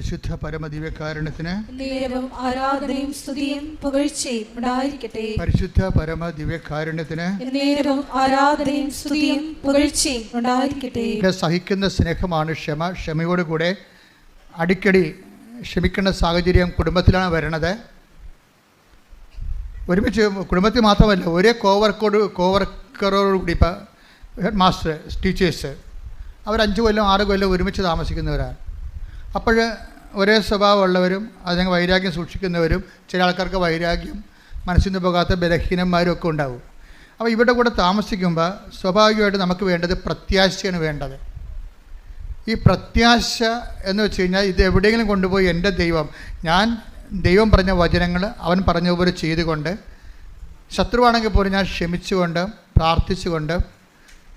പരിശുദ്ധ പരമദിവ്യകാരുണ്യത്തിന് നേരവും ആരാധനയും സ്തുതിയും പുകഴ്ചയും ഉണ്ടായിരിക്കട്ടെ. പരിശുദ്ധ പരമദിവ്യകാരുണ്യത്തിന് നേരവും ആരാധനയും സ്തുതിയും പുകഴ്ചയും ഉണ്ടായിരിക്കട്ടെ. സഹിക്കുന്ന സ്നേഹമാണ് ക്ഷമ. ക്ഷമയോടുകൂടെ അടിക്കടി ക്ഷമിക്കേണ്ട സാഹചര്യം കുടുംബത്തിലാണ് വരണത്. ഒരുമിച്ച് കുടുംബത്തിൽ മാത്രമല്ല, ഒരേ കോവർക്കറോടുകൂടി ഇപ്പോൾ ഹെഡ് മാസ്റ്റർ, ടീച്ചേഴ്സ് അവർ 5 കൊല്ലം 6 കൊല്ലം ഒരുമിച്ച് താമസിക്കുന്നവരാണ്. അപ്പോൾ ഒരേ സ്വഭാവമുള്ളവരും അതിന് വൈരാഗ്യം സൂക്ഷിക്കുന്നവരും, ചില ആൾക്കാർക്ക് വൈരാഗ്യം മനസ്സിൽ നിന്ന് പോകാത്ത ബലഹീനന്മാരും ഒക്കെ ഉണ്ടാവും. അപ്പോൾ ഇവരുടെ കൂടെ താമസിക്കുമ്പോൾ സ്വാഭാവികമായിട്ട് നമുക്ക് വേണ്ടത് പ്രത്യാശയാണ് വേണ്ടത്. ഈ പ്രത്യാശ എന്ന് വെച്ച് കഴിഞ്ഞാൽ ഇത് എവിടെയെങ്കിലും കൊണ്ടുപോയി എൻ്റെ ദൈവം പറഞ്ഞ വചനങ്ങൾ അവൻ പറഞ്ഞ പോലെ ചെയ്തുകൊണ്ട്, ശത്രുവാണെങ്കിൽ പോലും ഞാൻ ക്ഷമിച്ചുകൊണ്ട് പ്രാർത്ഥിച്ചുകൊണ്ട്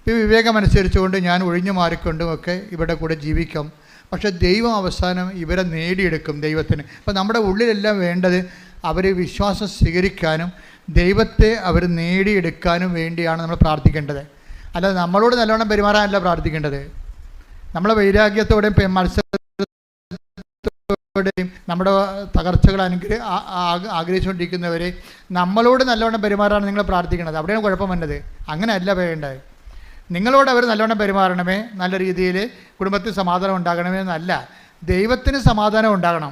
വിവേകമനുസരിച്ചുകൊണ്ട് ഞാൻ ഒഴിഞ്ഞു മാറിക്കൊണ്ടും ഒക്കെ ഇവരുടെ കൂടെ ജീവിക്കും. പക്ഷേ ദൈവം അവസാനം ഇവരെ നേടിയെടുക്കും ദൈവത്തിന്. അപ്പോൾ നമ്മുടെ ഉള്ളിലെല്ലാം വേണ്ടത് അവർ വിശ്വാസം സ്വീകരിക്കാനും ദൈവത്തെ അവർ നേടിയെടുക്കാനും വേണ്ടിയാണ് നമ്മൾ പ്രാർത്ഥിക്കേണ്ടത്. അല്ലാതെ നമ്മളോട് നല്ലവണ്ണം പെരുമാറാനല്ല പ്രാർത്ഥിക്കേണ്ടത്. നമ്മളെ വൈരാഗ്യത്തോടെയും മത്സരത്തോടെയും നമ്മുടെ തകർച്ചകൾ ആഗ്രഹിച്ചുകൊണ്ടിരിക്കുന്നവരെ നമ്മളോട് നല്ലവണ്ണം പെരുമാറാണ് നിങ്ങൾ പ്രാർത്ഥിക്കേണ്ടത്. അവിടെയാണ് കുഴപ്പം വന്നത്. അങ്ങനെയല്ല വേണ്ടത്. നിങ്ങളോട് അവർ നല്ലവണ്ണം പെരുമാറണമേ, നല്ല രീതിയിൽ കുടുംബത്തിൽ സമാധാനം ഉണ്ടാകണമേ എന്നല്ല, ദൈവത്തിന് സമാധാനം ഉണ്ടാകണം.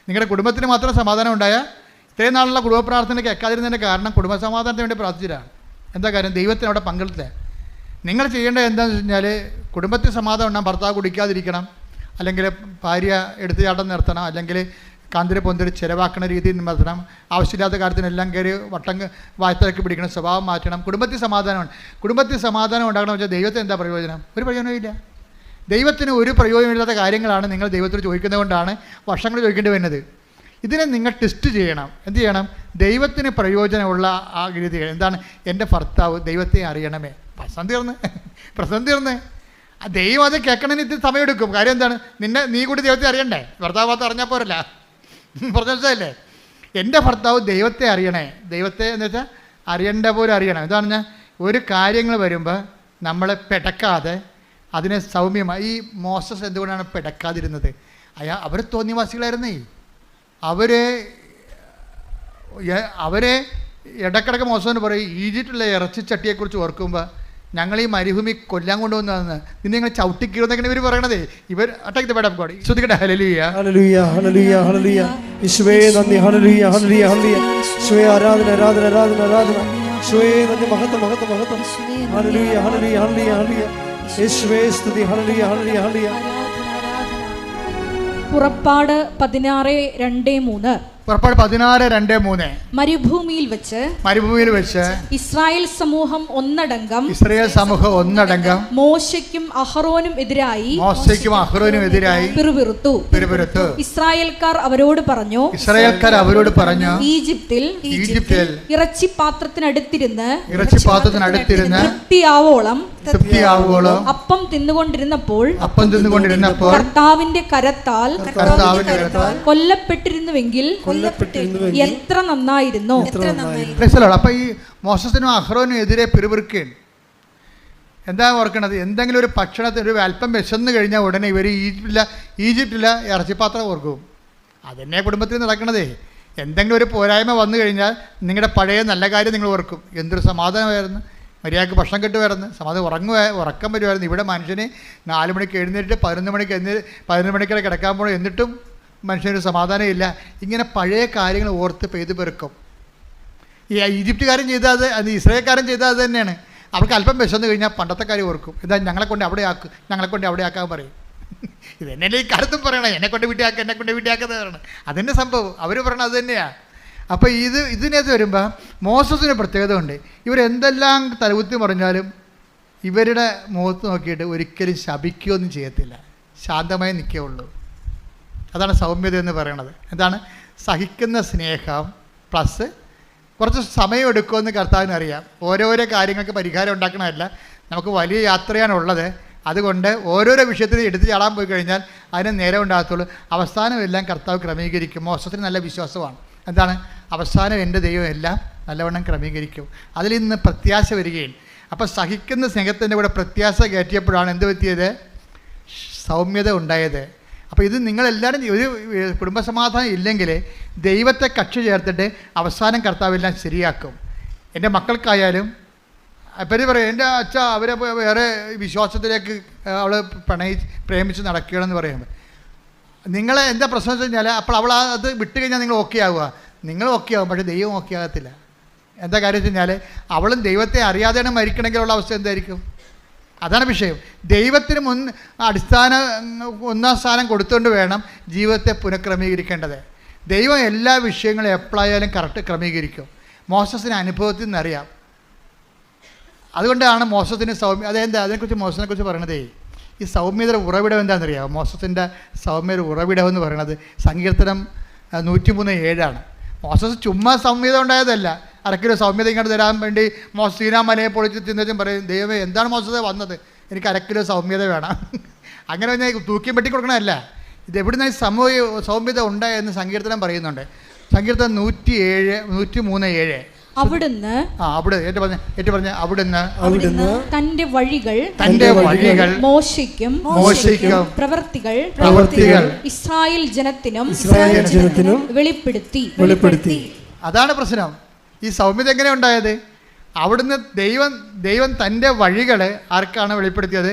നിങ്ങളുടെ കുടുംബത്തിന് മാത്രം സമാധാനം ഉണ്ടായാൽ ഇത്രയും നാളുള്ള കുടുംബ പ്രാർത്ഥന കേൾക്കാതിരുന്നതിൻ്റെ കാരണം കുടുംബ സമാധാനത്തിന് വേണ്ടി പ്രാർത്ഥിച്ചിട്ടാണ്. എന്താ കാര്യം? ദൈവത്തിന് അവിടെ പങ്കെടുത്തത്. നിങ്ങൾ ചെയ്യേണ്ടത് എന്താണെന്ന് വെച്ച് കഴിഞ്ഞാൽ കുടുംബത്തിൽ സമാധാനം ഉണ്ടാകും. ഭർത്താവ് കുടിക്കാതിരിക്കണം, അല്ലെങ്കിൽ ഭാര്യ എടുത്തുചാട്ടം നിർത്തണം, അല്ലെങ്കിൽ കാന്തിരി പൊന്തിരി ചിലവാക്കുന്ന രീതിയിൽ നിർത്തണം, ആവശ്യമില്ലാത്ത കാര്യത്തിനെല്ലാം കയറി വായ്ത്തലക്കി പിടിക്കണം, സ്വഭാവം മാറ്റണം. കുടുംബത്തിൽ സമാധാനമാണ്. കുടുംബത്തിൽ സമാധാനം ഉണ്ടാകണമെന്ന് വെച്ചാൽ ദൈവത്തിന് എന്താ പ്രയോജനം? ഒരു പ്രയോജനമില്ല. ദൈവത്തിന് ഒരു പ്രയോജനമില്ലാത്ത കാര്യങ്ങളാണ് നിങ്ങൾ ദൈവത്തോട് ചോദിക്കുന്നത് കൊണ്ടാണ് വർഷങ്ങൾ ചോദിക്കേണ്ടി വരുന്നത്. ഇതിനെ നിങ്ങൾ ടെസ്റ്റ് ചെയ്യണം. എന്ത് ചെയ്യണം? ദൈവത്തിന് പ്രയോജനമുള്ള ആ രീതികൾ എന്താണ്? എൻ്റെ ഭർത്താവ് ദൈവത്തെ അറിയണമേ. പ്രശ്നം തീർന്ന് ദൈവം അത് കേൾക്കണമെന്ന് ഇത്തിരി സമയമെടുക്കും. കാര്യം എന്താണ്? നീ കൂടി ദൈവത്തെ അറിയണ്ടേ? ഭർത്താവ് ഭാഗത്ത് അറിഞ്ഞാൽ പോരല്ല. പറഞ്ഞല്ലേ, എൻ്റെ ഭർത്താവ് ദൈവത്തെ അറിയണേ. ദൈവത്തെ എന്ന് വെച്ചാൽ അറിയേണ്ട പോലെ അറിയണം. എന്താണ് ഞാൻ ഒരു കാര്യങ്ങൾ വരുമ്പോൾ നമ്മളെ പിടക്കാതെ അതിനെ സൗമ്യമായി. ഈ മോസസ് എന്തുകൊണ്ടാണ് പിടക്കാതിരുന്നത്? അവർ തോന്നിവാസികളായിരുന്നേ. അവരെ ഇടക്കിടക്ക് മോശമെന്ന് പറയും. ഈജിപ്തിലെ ഇറച്ചിച്ചട്ടിയെക്കുറിച്ച് ഓർക്കുമ്പോൾ ഞങ്ങൾ ഈ മരുഭൂമി കൊല്ലാൻ കൊണ്ടുവന്നതെന്ന് നിന്നെ നിങ്ങൾ ചവിട്ടിക്കീറുന്നൊക്കെയാണ് ഇവർ പറയണത്. ഇവർ attack the word of God. ശ്രദ്ധിക്കട്ടെ. ഹല്ലേലൂയ ഹല്ലേലൂയ ഹല്ലേലൂയ ഹല്ലേലൂയ. യേശുവേ നന്ദി. ഹല്ലേലൂയ ഹല്ലേലൂയ ഹല്ലേലൂയ. യേശുവേ ആരാധന ആരാധന ആരാധന ആരാധന. യേശുവേ നന്ദി. മഹത്വം മഹത്വം മഹത്വം. ഹല്ലേലൂയ ഹല്ലേലൂയ ഹല്ലേലൂയ ഹല്ലേലൂയ. യേശുവേ സ്തുതി. ഹല്ലേലൂയ ഹല്ലേലൂയ ഹല്ലേലൂയ. പുറപ്പാട് 16:2-3. പുറപ്പാട് 16:2-3. മരുഭൂമിയിൽ വെച്ച് ഇസ്രായേൽ സമൂഹം ഒന്നടങ്കം മോശയ്ക്കും അഹറോനും എതിരായി പിറുപിറുത്തു. ഇസ്രായേൽക്കാർ അവരോട് പറഞ്ഞു, ഈജിപ്തിൽ ഇറച്ചിപ്പാത്രത്തിനടുത്തിരുന്ന് തൃപ്തിയാവോളം അപ്പം തിന്നുകൊണ്ടിരുന്നപ്പോൾ കർത്താവിന്റെ കരത്താൽ കൊല്ലപ്പെട്ടിരുന്നുവെങ്കിൽ എത്ര നന്നായിരുന്നു. അപ്പൊ ഈ മോശസിനും അഹ്റോനും എതിരെ പിറുപിറുക്കുകയാണ്. എന്താ ഓർക്കണത്? എന്തെങ്കിലും ഒരു ഭക്ഷണത്തിന് ഒരു അല്പം വിശന്ന് കഴിഞ്ഞാൽ ഉടനെ ഇവർ ഈജിപ്തിലെ ഇറച്ചിപ്പാത്രം ഓർക്കും. അതന്നെ കുടുംബത്തിൽ നടക്കണതേ. എന്തെങ്കിലും ഒരു പോരായ്മ വന്നു കഴിഞ്ഞാൽ നിങ്ങളുടെ പഴയ നല്ല കാര്യം നിങ്ങൾ ഓർക്കും. എന്തൊരു സമാധാനമായിരുന്നു, മര്യാദക്ക് ഭക്ഷണം കിട്ടുമായിരുന്നു, ഉറക്കം വരുമായിരുന്നു. ഇവിടെ മനുഷ്യന് 4 മണിക്ക് എഴുന്നേറ്റ് 11 മണിക്ക് കിടക്കാൻ പോകണം, എന്നിട്ടും മനുഷ്യനൊരു സമാധാനം ഇല്ല. ഇങ്ങനെ പഴയ കാര്യങ്ങൾ ഓർത്ത് പെയ്ത് പെറുക്കും. ഈ ഈജിപ്തുകാരൻ ചെയ്താൽ അത് ഇസ്രായേൽക്കാരൻ ചെയ്താൽ അത് തന്നെയാണ്. അവർക്ക് അല്പം വിശന്ന് കഴിഞ്ഞാൽ പണ്ടത്തെ കാര്യം ഓർക്കും. എന്താ ഞങ്ങളെ കൊണ്ട് അവിടെ ആക്കാൻ പറയും. ഇത് തന്നെയല്ലേ ഈ കാലത്തും പറയണം, എന്നെ കൊണ്ട് വീട്ടിയാക്കുന്നത്. അതന്നെ സംഭവം. അവർ പറയണത് അത് തന്നെയാണ്. അപ്പോൾ ഇതിനകത്ത് വരുമ്പോൾ മോസസിന് പ്രത്യേകത ഉണ്ട്. ഇവരെന്തെല്ലാം തലകുത്തി പറഞ്ഞാലും ഇവരുടെ മുഖത്ത് നോക്കിയിട്ട് ഒരിക്കലും ശപിക്കുകയൊന്നും ചെയ്യത്തില്ല. ശാന്തമായി നിൽക്കുകയുള്ളൂ. അതാണ് സൗമ്യത എന്ന് പറയുന്നത്. എന്താണ്? സഹിക്കുന്ന സ്നേഹം പ്ലസ് കുറച്ച് സമയം എടുക്കുമെന്ന് കർത്താവിന് അറിയാം. ഓരോരോ കാര്യങ്ങൾക്ക് പരിഹാരം ഉണ്ടാക്കണമല്ല, നമുക്ക് വലിയ യാത്രയാണുള്ളത്. അതുകൊണ്ട് ഓരോരോ വിഷയത്തിന് എടുത്ത് ചാടാൻ പോയി കഴിഞ്ഞാൽ അതിന് നേരം ഉണ്ടാകത്തുള്ളൂ. അവസാനം എല്ലാം കർത്താവ് ക്രമീകരിക്കും. മോശത്തിന് നല്ല വിശ്വാസമാണ്. എന്താണ്? അവസാനം എൻ്റെ ദൈവം എല്ലാം നല്ലവണ്ണം ക്രമീകരിക്കും. അതിൽ നിന്ന് പ്രത്യാശ വരികയും. അപ്പോൾ സഹിക്കുന്ന സ്നേഹത്തിൻ്റെ കൂടെ പ്രത്യാശ കയറ്റിയപ്പോഴാണ് എന്ത് പറ്റിയത്? സൗമ്യത ഉണ്ടായത്. അപ്പോൾ ഇത് നിങ്ങളെല്ലാവരും ഒരു കുടുംബസമാധാനം ഇല്ലെങ്കിൽ ദൈവത്തെ കക്ഷി ചേർത്തിട്ട് അവസാനം കർത്താവെല്ലാം ശരിയാക്കും. എൻ്റെ മക്കൾക്കായാലും അപ്പം പറയും എൻ്റെ അച്ഛ അവരെ വേറെ വിശ്വാസത്തിലേക്ക് അവൾ പ്രേമിച്ച് നടക്കുകയാണെന്ന് പറയുമ്പോൾ നിങ്ങളെ എന്താ പ്രശ്നം വെച്ച് കഴിഞ്ഞാൽ അപ്പോൾ അവൾ അത് വിട്ട് കഴിഞ്ഞാൽ നിങ്ങൾ ഓക്കെ ആവുക, നിങ്ങൾ ഓക്കെ ആവും, പക്ഷേ ദൈവം ഓക്കെ ആകത്തില്ല. എന്താ കാര്യം വെച്ച് കഴിഞ്ഞാൽ അവളും ദൈവത്തെ അറിയാതെയാണ് മരിക്കണമെങ്കിലുള്ള അവസ്ഥ എന്തായിരിക്കും? അതാണ് വിഷയം. ദൈവത്തിന് ഒന്നാം സ്ഥാനം കൊടുത്തുകൊണ്ട് വേണം ജീവിതത്തെ പുനഃക്രമീകരിക്കേണ്ടത്. ദൈവം എല്ലാ വിഷയങ്ങളും എപ്പോഴായാലും കറക്റ്റ് ക്രമീകരിക്കും. മോശസിന് അനുഭവത്തിൽ നിന്നറിയാം. അതുകൊണ്ടാണ് മോശത്തിന് അതിനെക്കുറിച്ച് മോശത്തിനെക്കുറിച്ച് പറയണതേ. ഈ സൗമ്യതയുടെ ഉറവിടം എന്താണെന്നറിയാമോ? മോശത്തിൻ്റെ സൗമ്യത ഉറവിടം എന്ന് പറയുന്നത് സങ്കീർത്തനം 103:7 മോശസ് ചുമ്മാ സൗമ്യത ഉണ്ടായതല്ല. അരക്കിലോ സൗമ്യത ഇങ്ങോട്ട് തരാൻ വേണ്ടി സീനാമലയെ പൊളിച്ച് തിന്നിട്ടും പറയും, ദൈവമേ എന്താണ് മോശത്തെ വന്നത്, എനിക്ക് അരക്കിലോ സൗമ്യത വേണം. അങ്ങനെ ഞാൻ തൂക്കിയും വെട്ടി കൊടുക്കണമല്ല. ഇത് എവിടുന്ന് സൗമ്യത ഉണ്ടായെന്ന് സങ്കീർത്തനം പറയുന്നുണ്ട്. സങ്കീർത്തനം 103:7 അവിടുന്ന് തന്റെ വഴികൾ മോശയ്ക്കും പ്രവൃത്തികൾ ഇസ്രായേൽ ജനത്തിനും വെളിപ്പെടുത്തി. അതാണ് പ്രശ്നം. ഈ സൗമ്യത എങ്ങനെ ഉണ്ടായത്? അവിടുന്ന് ദൈവം തൻ്റെ വഴികളെ ആർക്കാണ് വെളിപ്പെടുത്തിയത്?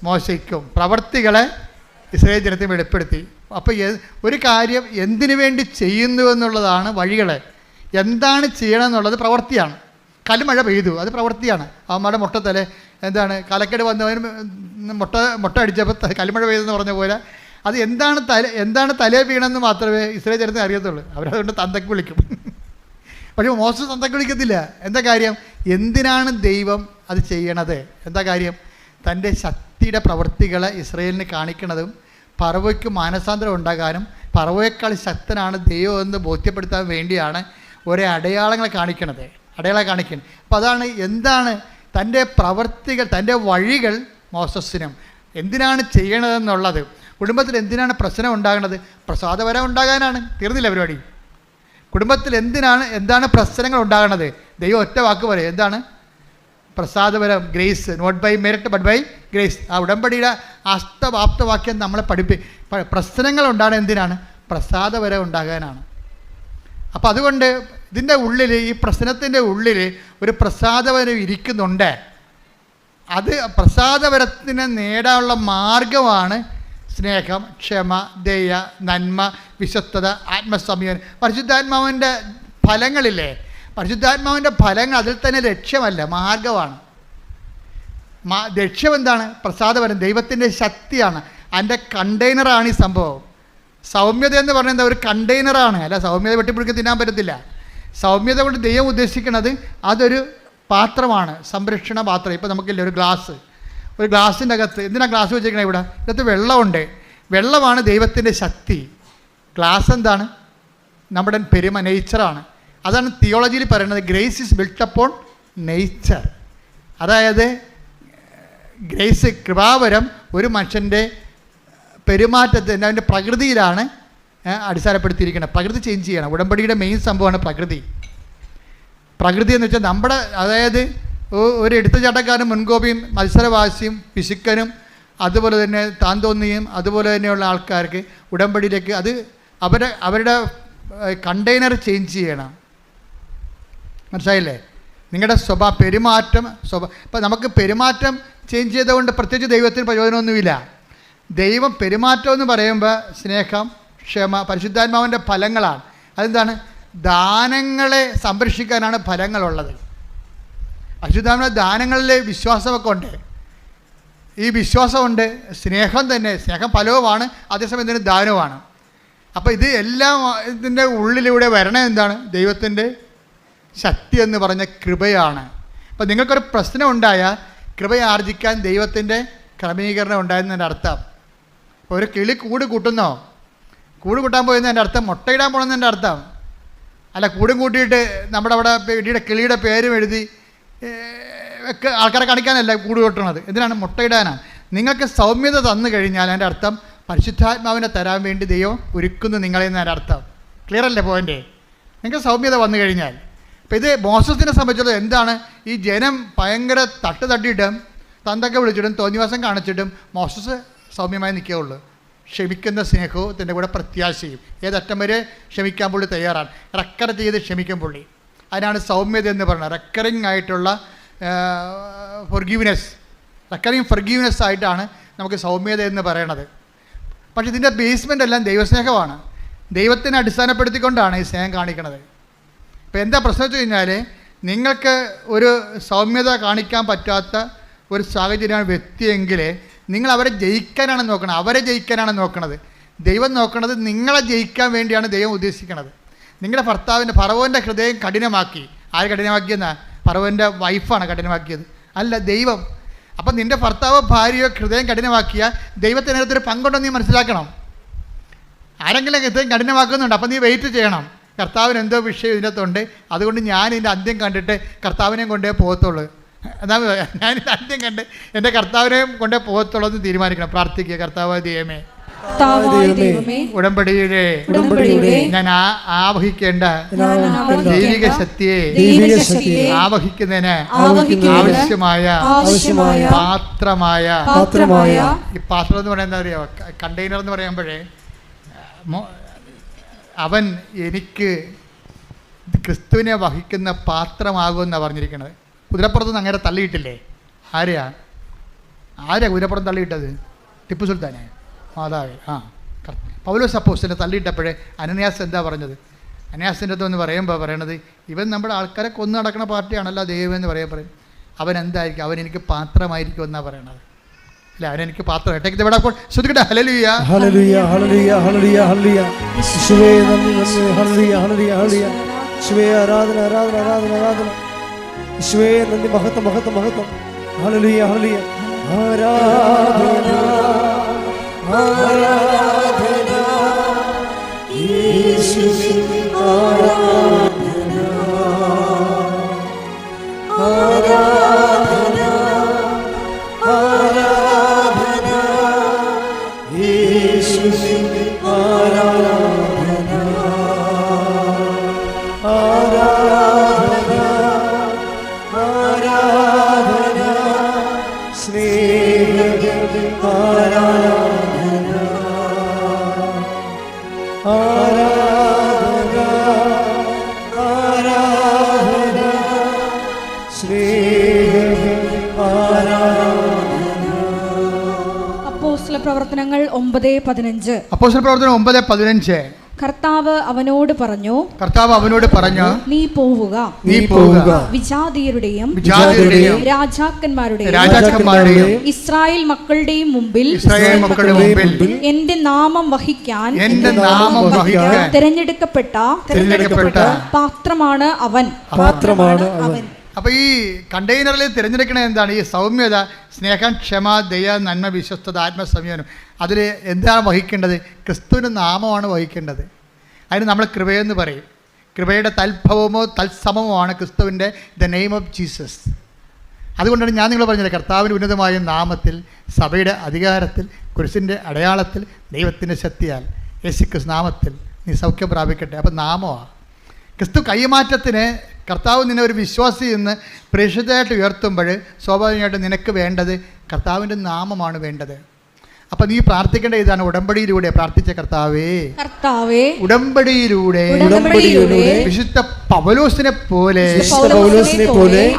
മോശയ്ക്കും. പ്രവൃത്തികളെ ഇസ്രായേൽ ജനത്തിന് വെളിപ്പെടുത്തി. അപ്പോൾ ഒരു കാര്യം എന്തിനു വേണ്ടി ചെയ്യുന്നു എന്നുള്ളതാണ് വഴികളെ. എന്താണ് ചെയ്യണം എന്നുള്ളത് പ്രവൃത്തിയാണ്. കല്മഴ പെയ്തു, അത് പ്രവൃത്തിയാണ്. അവന്മാരുടെ മുട്ടത്തലെ കാലക്കേട് വന്നവന് മുട്ട അടിച്ചപ്പോൾ കല്മഴ പെയ്തെന്ന് പറഞ്ഞ പോലെ അത് എന്താണ് തലേ വീണെന്ന് മാത്രമേ ഇസ്രായേൽ ജനത്തിന് അറിയത്തുള്ളൂ. അവരതുകൊണ്ട് തന്തയ്ക്ക് വിളിക്കും. പക്ഷേ മോശം തന്തയ്ക്ക് വിളിക്കത്തില്ല. എന്താ കാര്യം? എന്തിനാണ് ദൈവം അത് ചെയ്യണത്? എന്താ കാര്യം? തൻ്റെ ശക്തിയുടെ പ്രവൃത്തികളെ ഇസ്രായേലിന് കാണിക്കണതും ഫറവോയ്ക്ക് മാനസാന്തരം ഉണ്ടാകാനും ഫറവോയേക്കാൾ ശക്തനാണ് ദൈവം എന്ന് ബോധ്യപ്പെടുത്താൻ വേണ്ടിയാണ് ഒരേ അടയാളങ്ങളെ കാണിക്കണത്. അപ്പോൾ അതാണ് എന്താണ് തൻ്റെ പ്രവൃത്തികൾ, തൻ്റെ വഴികൾ മോശസിനും എന്തിനാണ് ചെയ്യണതെന്നുള്ളത്. കുടുംബത്തിൽ എന്തിനാണ് പ്രശ്നം ഉണ്ടാകുന്നത്? പ്രസാദപരം ഉണ്ടാകാനാണ്. തീർന്നില്ല പരിപാടി. കുടുംബത്തിൽ എന്താണ് പ്രശ്നങ്ങൾ ഉണ്ടാകുന്നത്? ദൈവം ഒറ്റ വാക്ക് പറയും, എന്താണ്? പ്രസാദപരം, grace, not by merit but by grace. ആ ഉടമ്പടിയുടെ അഷ്ടവാപ്തവാക്യം നമ്മളെ പ്രശ്നങ്ങൾ ഉണ്ടാകുന്നത് എന്തിനാണ്? പ്രസാദപരം ഉണ്ടാകാനാണ്. അപ്പോൾ അതുകൊണ്ട് ഇതിൻ്റെ ഉള്ളിൽ, ഈ പ്രശ്നത്തിൻ്റെ ഉള്ളിൽ ഒരു പ്രസാദപരം ഇരിക്കുന്നുണ്ട്. അത് പ്രസാദപരത്തിനെ നേടാനുള്ള മാർഗമാണ് സ്നേഹം, ക്ഷമ, ദയ, നന്മ, വിശ്വസ്തത, ആത്മസംയമനം. പരിശുദ്ധാത്മാവിൻ്റെ ഫലങ്ങളില്ലേ? പരിശുദ്ധാത്മാവിൻ്റെ ഫലങ്ങൾ അതിൽ തന്നെ ലക്ഷ്യമല്ല, മാർഗമാണ്. ലക്ഷ്യം എന്താണ്? പ്രസാദപരം, ദൈവത്തിൻ്റെ ശക്തിയാണ്. അതിൻ്റെ കണ്ടെയ്നറാണ് ഈ സംഭവം. സൗമ്യത എന്ന് പറയുന്നത് ഒരു കണ്ടെയ്നറാണ്. അല്ല സൗമ്യത വെട്ടിപ്പിടിക്കാൻ തിന്നാൻ പറ്റത്തില്ല. സൗമ്യത കൊണ്ട് ദൈവം ഉദ്ദേശിക്കുന്നത് അതൊരു പാത്രമാണ്, സംരക്ഷണ പാത്രം. ഇപ്പോൾ നമുക്കില്ല ഒരു ഗ്ലാസിൻ്റെ അകത്ത് എന്തിനാണ് ഗ്ലാസ് വെച്ചിരിക്കണേ? ഇവിടെ ഇതിനകത്ത് വെള്ളമുണ്ട്. വെള്ളമാണ് ദൈവത്തിൻ്റെ ശക്തി. ഗ്ലാസ് എന്താണ്? നമ്മുടെ നേച്ചറാണ്. അതാണ് തിയോളജിയിൽ പറയുന്നത്, grace is built upon nature. അതായത് ഗ്രേസ്, കൃപാവരം ഒരു മനുഷ്യൻ്റെ പെരുമാറ്റത്തിന് അവൻ്റെ പ്രകൃതിയിലാണ് അടിസ്ഥാനപ്പെടുത്തിയിരിക്കുന്നത്. പ്രകൃതി ചേഞ്ച് ചെയ്യണം. ഉടമ്പടിയുടെ മെയിൻ സംഭവമാണ് പ്രകൃതി എന്ന് വെച്ചാൽ നമ്മുടെ, അതായത് ഒരു എടുത്തുചാട്ടക്കാരനും മുൻകോപിയും മത്സരവാസിയും പിശുക്കനും അതുപോലെ തന്നെ താന്തോന്നിയും അതുപോലെ തന്നെയുള്ള ആൾക്കാർക്ക് ഉടമ്പടിയിലേക്ക് അത് അവരുടെ കണ്ടെയ്നർ ചേഞ്ച് ചെയ്യണം. മനസ്സിലായില്ലേ? നിങ്ങളുടെ പെരുമാറ്റം ഇപ്പം നമുക്ക് പെരുമാറ്റം ചേഞ്ച് ചെയ്തുകൊണ്ട് പ്രത്യേകിച്ച് ദൈവത്തിന് പ്രയോജനമൊന്നുമില്ല. ദൈവം പെരുമാറ്റം എന്ന് പറയുമ്പോൾ സ്നേഹം, ക്ഷമ, പരിശുദ്ധാത്മാവിൻ്റെ ഫലങ്ങളാണ്. അതെന്താണ്? ദാനങ്ങളെ സംരക്ഷിക്കാനാണ് ഫലങ്ങളുള്ളത്. പരിശുദ്ധാത്മാവിൻ്റെ ദാനങ്ങളിലെ വിശ്വാസമൊക്കെ ഉണ്ട്. ഈ വിശ്വാസമുണ്ട്, സ്നേഹം തന്നെ, സ്നേഹം ഫലവുമാണ്, അതേസമയം ഇതിന് ദാനവുമാണ്. അപ്പോൾ ഇത് എല്ലാം ഇതിൻ്റെ ഉള്ളിലൂടെ വരണേ എന്താണ്? ദൈവത്തിൻ്റെ ശക്തി എന്ന് പറഞ്ഞ കൃപയാണ്. അപ്പോൾ നിങ്ങൾക്കൊരു പ്രശ്നം ഉണ്ടായാൽ കൃപയാർജിക്കാൻ ദൈവത്തിൻ്റെ ക്രമീകരണം ഉണ്ടായെന്നതിൻ്റെ അർത്ഥം. ഒരു കിളി കൂട് കൂട്ടുന്നോ? കൂട് കൂട്ടാൻ പോയെന്നതിൻ്റെ അർത്ഥം മുട്ടയിടാൻ പോകണമെന്നതിൻ്റെ അർത്ഥം അല്ല. കൂടും കൂട്ടിയിട്ട് നമ്മുടെ അവിടെ കിളിയുടെ പേരും എഴുതി ഒക്കെ ആൾക്കാരെ കാണിക്കാനല്ല കൂട് കൂട്ടണത്. എന്തിനാണ്? മുട്ടയിടാനാണ്. നിങ്ങൾക്ക് സൗമ്യത തന്നു കഴിഞ്ഞാൽ അതിൻ്റെ അർത്ഥം പരിശുദ്ധാത്മാവിനെ തരാൻ വേണ്ടി ദൈവം ഒരുക്കുന്നു നിങ്ങളെ എന്നതിൻ്റെ അർത്ഥം. ക്ലിയർ അല്ലേ പോയിൻ്റ്? നിങ്ങൾക്ക് സൗമ്യത വന്നു കഴിഞ്ഞാൽ. അപ്പോൾ ഇത് മോശത്തിനെ സംബന്ധിച്ചുള്ളത് എന്താണ്? ഈ ജനം ഭയങ്കര തട്ടിയിട്ടും തന്തൊക്കെ വിളിച്ചിട്ടും തോന്നിവാസം കാണിച്ചിട്ടും മോശസ് സൗമ്യമായി നിൽക്കുകയുള്ളൂ. ക്ഷമിക്കുന്ന സ്നേഹത്തിൻ്റെ കൂടെ പ്രത്യാശയും. ഏതറ്റം വരെ ക്ഷമിക്കാൻ പുള്ളി തയ്യാറാണ്. റെക്കർ ചെയ്ത് ക്ഷമിക്കും പുള്ളി. അതിനാണ് സൗമ്യത എന്ന് പറയുന്നത്. റെക്കറിങ് ആയിട്ടുള്ള ഫൊർഗീവ്നെസ് ആയിട്ടാണ് നമുക്ക് സൗമ്യത എന്ന് പറയണത്. പക്ഷേ ഇതിൻ്റെ ബേസ്മെൻ്റ് എല്ലാം ദൈവസ്നേഹമാണ്. ദൈവത്തിനെ അടിസ്ഥാനപ്പെടുത്തിക്കൊണ്ടാണ് ഈ സ്നേഹം കാണിക്കുന്നത്. ഇപ്പോൾ എന്താ പ്രശ്നം വെച്ച് കഴിഞ്ഞാൽ, നിങ്ങൾക്ക് ഒരു സൗമ്യത കാണിക്കാൻ പറ്റാത്ത ഒരു സാഹചര്യമാണ് വ്യക്തിയെങ്കിൽ നിങ്ങൾ അവരെ ജയിക്കാനാണ് നോക്കുന്നത്. ദൈവം നോക്കുന്നത് നിങ്ങളെ ജയിക്കാൻ വേണ്ടിയാണ് ദൈവം ഉദ്ദേശിക്കുന്നത്. നിങ്ങളുടെ ഭർത്താവിൻ്റെ ഫറവോൻ്റെ ഹൃദയം കഠിനമാക്കി. ആര് കഠിനമാക്കിയെന്നാ? ഫറവോൻ്റെ വൈഫാണ് കഠിനമാക്കിയത്, അല്ല ദൈവം. അപ്പം നിൻ്റെ ഭർത്താവോ ഭാര്യയോ ഹൃദയം കഠിനമാക്കിയാൽ ദൈവത്തിനകത്തൊരു പങ്കുണ്ടെന്ന് നീ മനസ്സിലാക്കണം. ആരെങ്കിലും ഹൃദയം കഠിനമാക്കുന്നുണ്ട്, അപ്പം നീ വെയിറ്റ് ചെയ്യണം. കർത്താവിന് എന്തോ വിഷയം ഇതിനകത്തുണ്ട്, അതുകൊണ്ട് ഞാൻ ഇതിൻ്റെ അന്ത്യം കണ്ടിട്ട് കർത്താവിനെയും കൊണ്ടേ പോകത്തുള്ളൂ. എന്നാ ഞാനിത് അന്ത്യം കണ്ട് എൻ്റെ കർത്താവിനെയും കൊണ്ടേ പോകത്തുള്ളൂ എന്ന് തീരുമാനിക്കണം. പ്രാർത്ഥിക്കുക. കർത്താവായ ദൈവമേ, ഉടമ്പടിയുടെ ഞാൻ ആവഹിക്കേണ്ട ദൈവിക ശക്തിയെ ആവഹിക്കുന്നതിന് ആവശ്യമായ പാത്രമായ ഈ പാത്രം എന്ന് പറയുന്നത് എന്താ പറയുക, കണ്ടെയ്നർ എന്ന് പറയുമ്പോഴേ അവൻ എനിക്ക് ക്രിസ്തുവിനെ വഹിക്കുന്ന പാത്രമാകുമെന്നാണ് പറഞ്ഞിരിക്കുന്നത്. കുതിരപ്പുറത്തുനിന്ന് അങ്ങനെ തള്ളിയിട്ടില്ലേ? ആരെയാ കുതിരപ്പുറം തള്ളിയിട്ടത്? ടിപ്പു സുൽത്താനെ, മാതാവേ. പൗലോസ് അപ്പോസ്തലനെ തള്ളിയിട്ടപ്പോഴേ അനന്യാസ് എന്താ പറഞ്ഞത്? അനന്യാസിൻ്റെ അടുത്ത് എന്ന് പറയുമ്പോൾ പറയണത്, ഇവൻ നമ്മുടെ ആൾക്കാരെ കൊന്നു നടക്കുന്ന പാർട്ടിയാണല്ലോ ദൈവം എന്ന് പറയും. അവൻ എന്തായിരിക്കും? അവൻ എനിക്ക് പാത്രമായിരിക്കും എന്നാണ് പറയണത്. അല്ല, അവനെനിക്ക് പാത്രം. ഏട്ടേക്ക് ഇവിടെ ശ്രദ്ധിക്കട്ടെ. ഹല്ലേലൂയ, ഹല്ലേലൂയ, ഹല്ലേലൂയ, ഹല്ലേലൂയ, ഹല്ലേലൂയ. യേശുവേ നന്ദി, ഹല്ലേലൂയ, ഹല്ലേലൂയ, ഹല്ലേലൂയ. യേശുവേ ആരാധന, ആരാധന, ആരാധന, ആരാധന. യേശുവേ നന്ദി, മഹത്വം, മഹത്വം, മഹത്വം. Hallelujah, hallelujah. ആരാധന, ആരാധന യേശുവേ, ആരാധന, ആരാധന, ആരാധന യേശുവേ, ആരാധന, ആരാധന, ആരാധന സ്നേഹ, ആരാധന, ആരാധന, ആരാധന സ്നേഹ, ആരാധന. അപ്പോസ്തല പ്രവർത്തനങ്ങൾ 9:15. അപ്പോസ്തല പ്രവർത്തനം 9:15. കർത്താവ് അവനോട് പറഞ്ഞു, നീ പോവുക, വിജാതീയരുടെയും രാജാക്കന്മാരുടെയും ഇസ്രായേൽ മക്കളുടെയും മുമ്പിൽ എന്റെ നാമം വഹിക്കാൻ തിരഞ്ഞെടുക്കപ്പെട്ട പാത്രമാണ് അവൻ. അപ്പോൾ ഈ കണ്ടെയ്നറിൽ തിരഞ്ഞെടുക്കണത് എന്താണ്? ഈ സൗമ്യത, സ്നേഹം, ക്ഷമ, ദയ, നന്മ, വിശ്വസ്തത, ആത്മസംയമനം. അതിൽ എന്താണ് വഹിക്കേണ്ടത്? ക്രിസ്തുവിൻ്റെ നാമമാണ് വഹിക്കേണ്ടത്. അതിന് നമ്മൾ കൃപയെന്ന് പറയും. കൃപയുടെ തൽഭവമോ തത്സമമോ ആണ് ക്രിസ്തുവിൻ്റെ ദ നെയിം ഓഫ് ജീസസ്. അതുകൊണ്ടാണ് ഞാൻ നിങ്ങൾ പറഞ്ഞത്, കർത്താവിൻ്റെ ഉന്നതമായ നാമത്തിൽ, സഭയുടെ അധികാരത്തിൽ, കുരിശിൻ്റെ അടയാളത്തിൽ, ദൈവത്തിൻ്റെ ശക്തിയാൽ, യേശുക്രിസ്തു നാമത്തിൽ നീ സൗഖ്യം പ്രാപിക്കട്ടെ. അപ്പം നാമമാണ് ക്രിസ്തു. കൈമാറ്റത്തിന് കർത്താവ് നിന്നെ ഒരു വിശ്വാസി എന്ന് പ്രേക്ഷിതമായിട്ട് ഉയർത്തുമ്പോൾ സ്വാഭാവികമായിട്ടും നിനക്ക് വേണ്ടത് കർത്താവിൻ്റെ നാമമാണ് വേണ്ടത്. അപ്പം നീ പ്രാർത്ഥിക്കേണ്ട ഇതാണ്, ഉടമ്പടിയിലൂടെ പ്രാർത്ഥിച്ച കർത്താവേ, ഉടമ്പടിയിലൂടെ വിശുദ്ധ പൗലോസിനെ പോലെ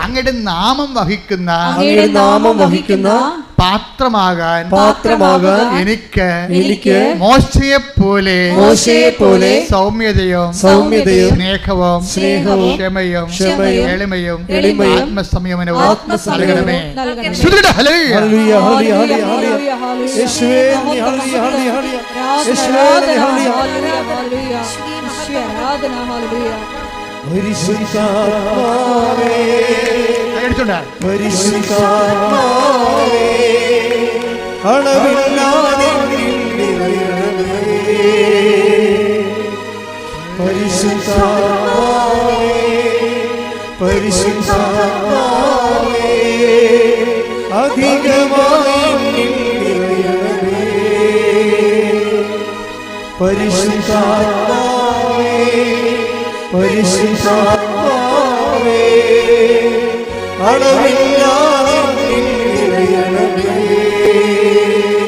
അങ്ങയുടെ നാമം വഹിക്കുന്ന പാത്രമാകാൻ എനിക്ക് മോശയെ പോലെ സൗമ്യതയും സ്നേഹവും ക്ഷമയും എളിമയും ആത്മസംയമനവും നൽകണമേ. പരിശുദ്ധ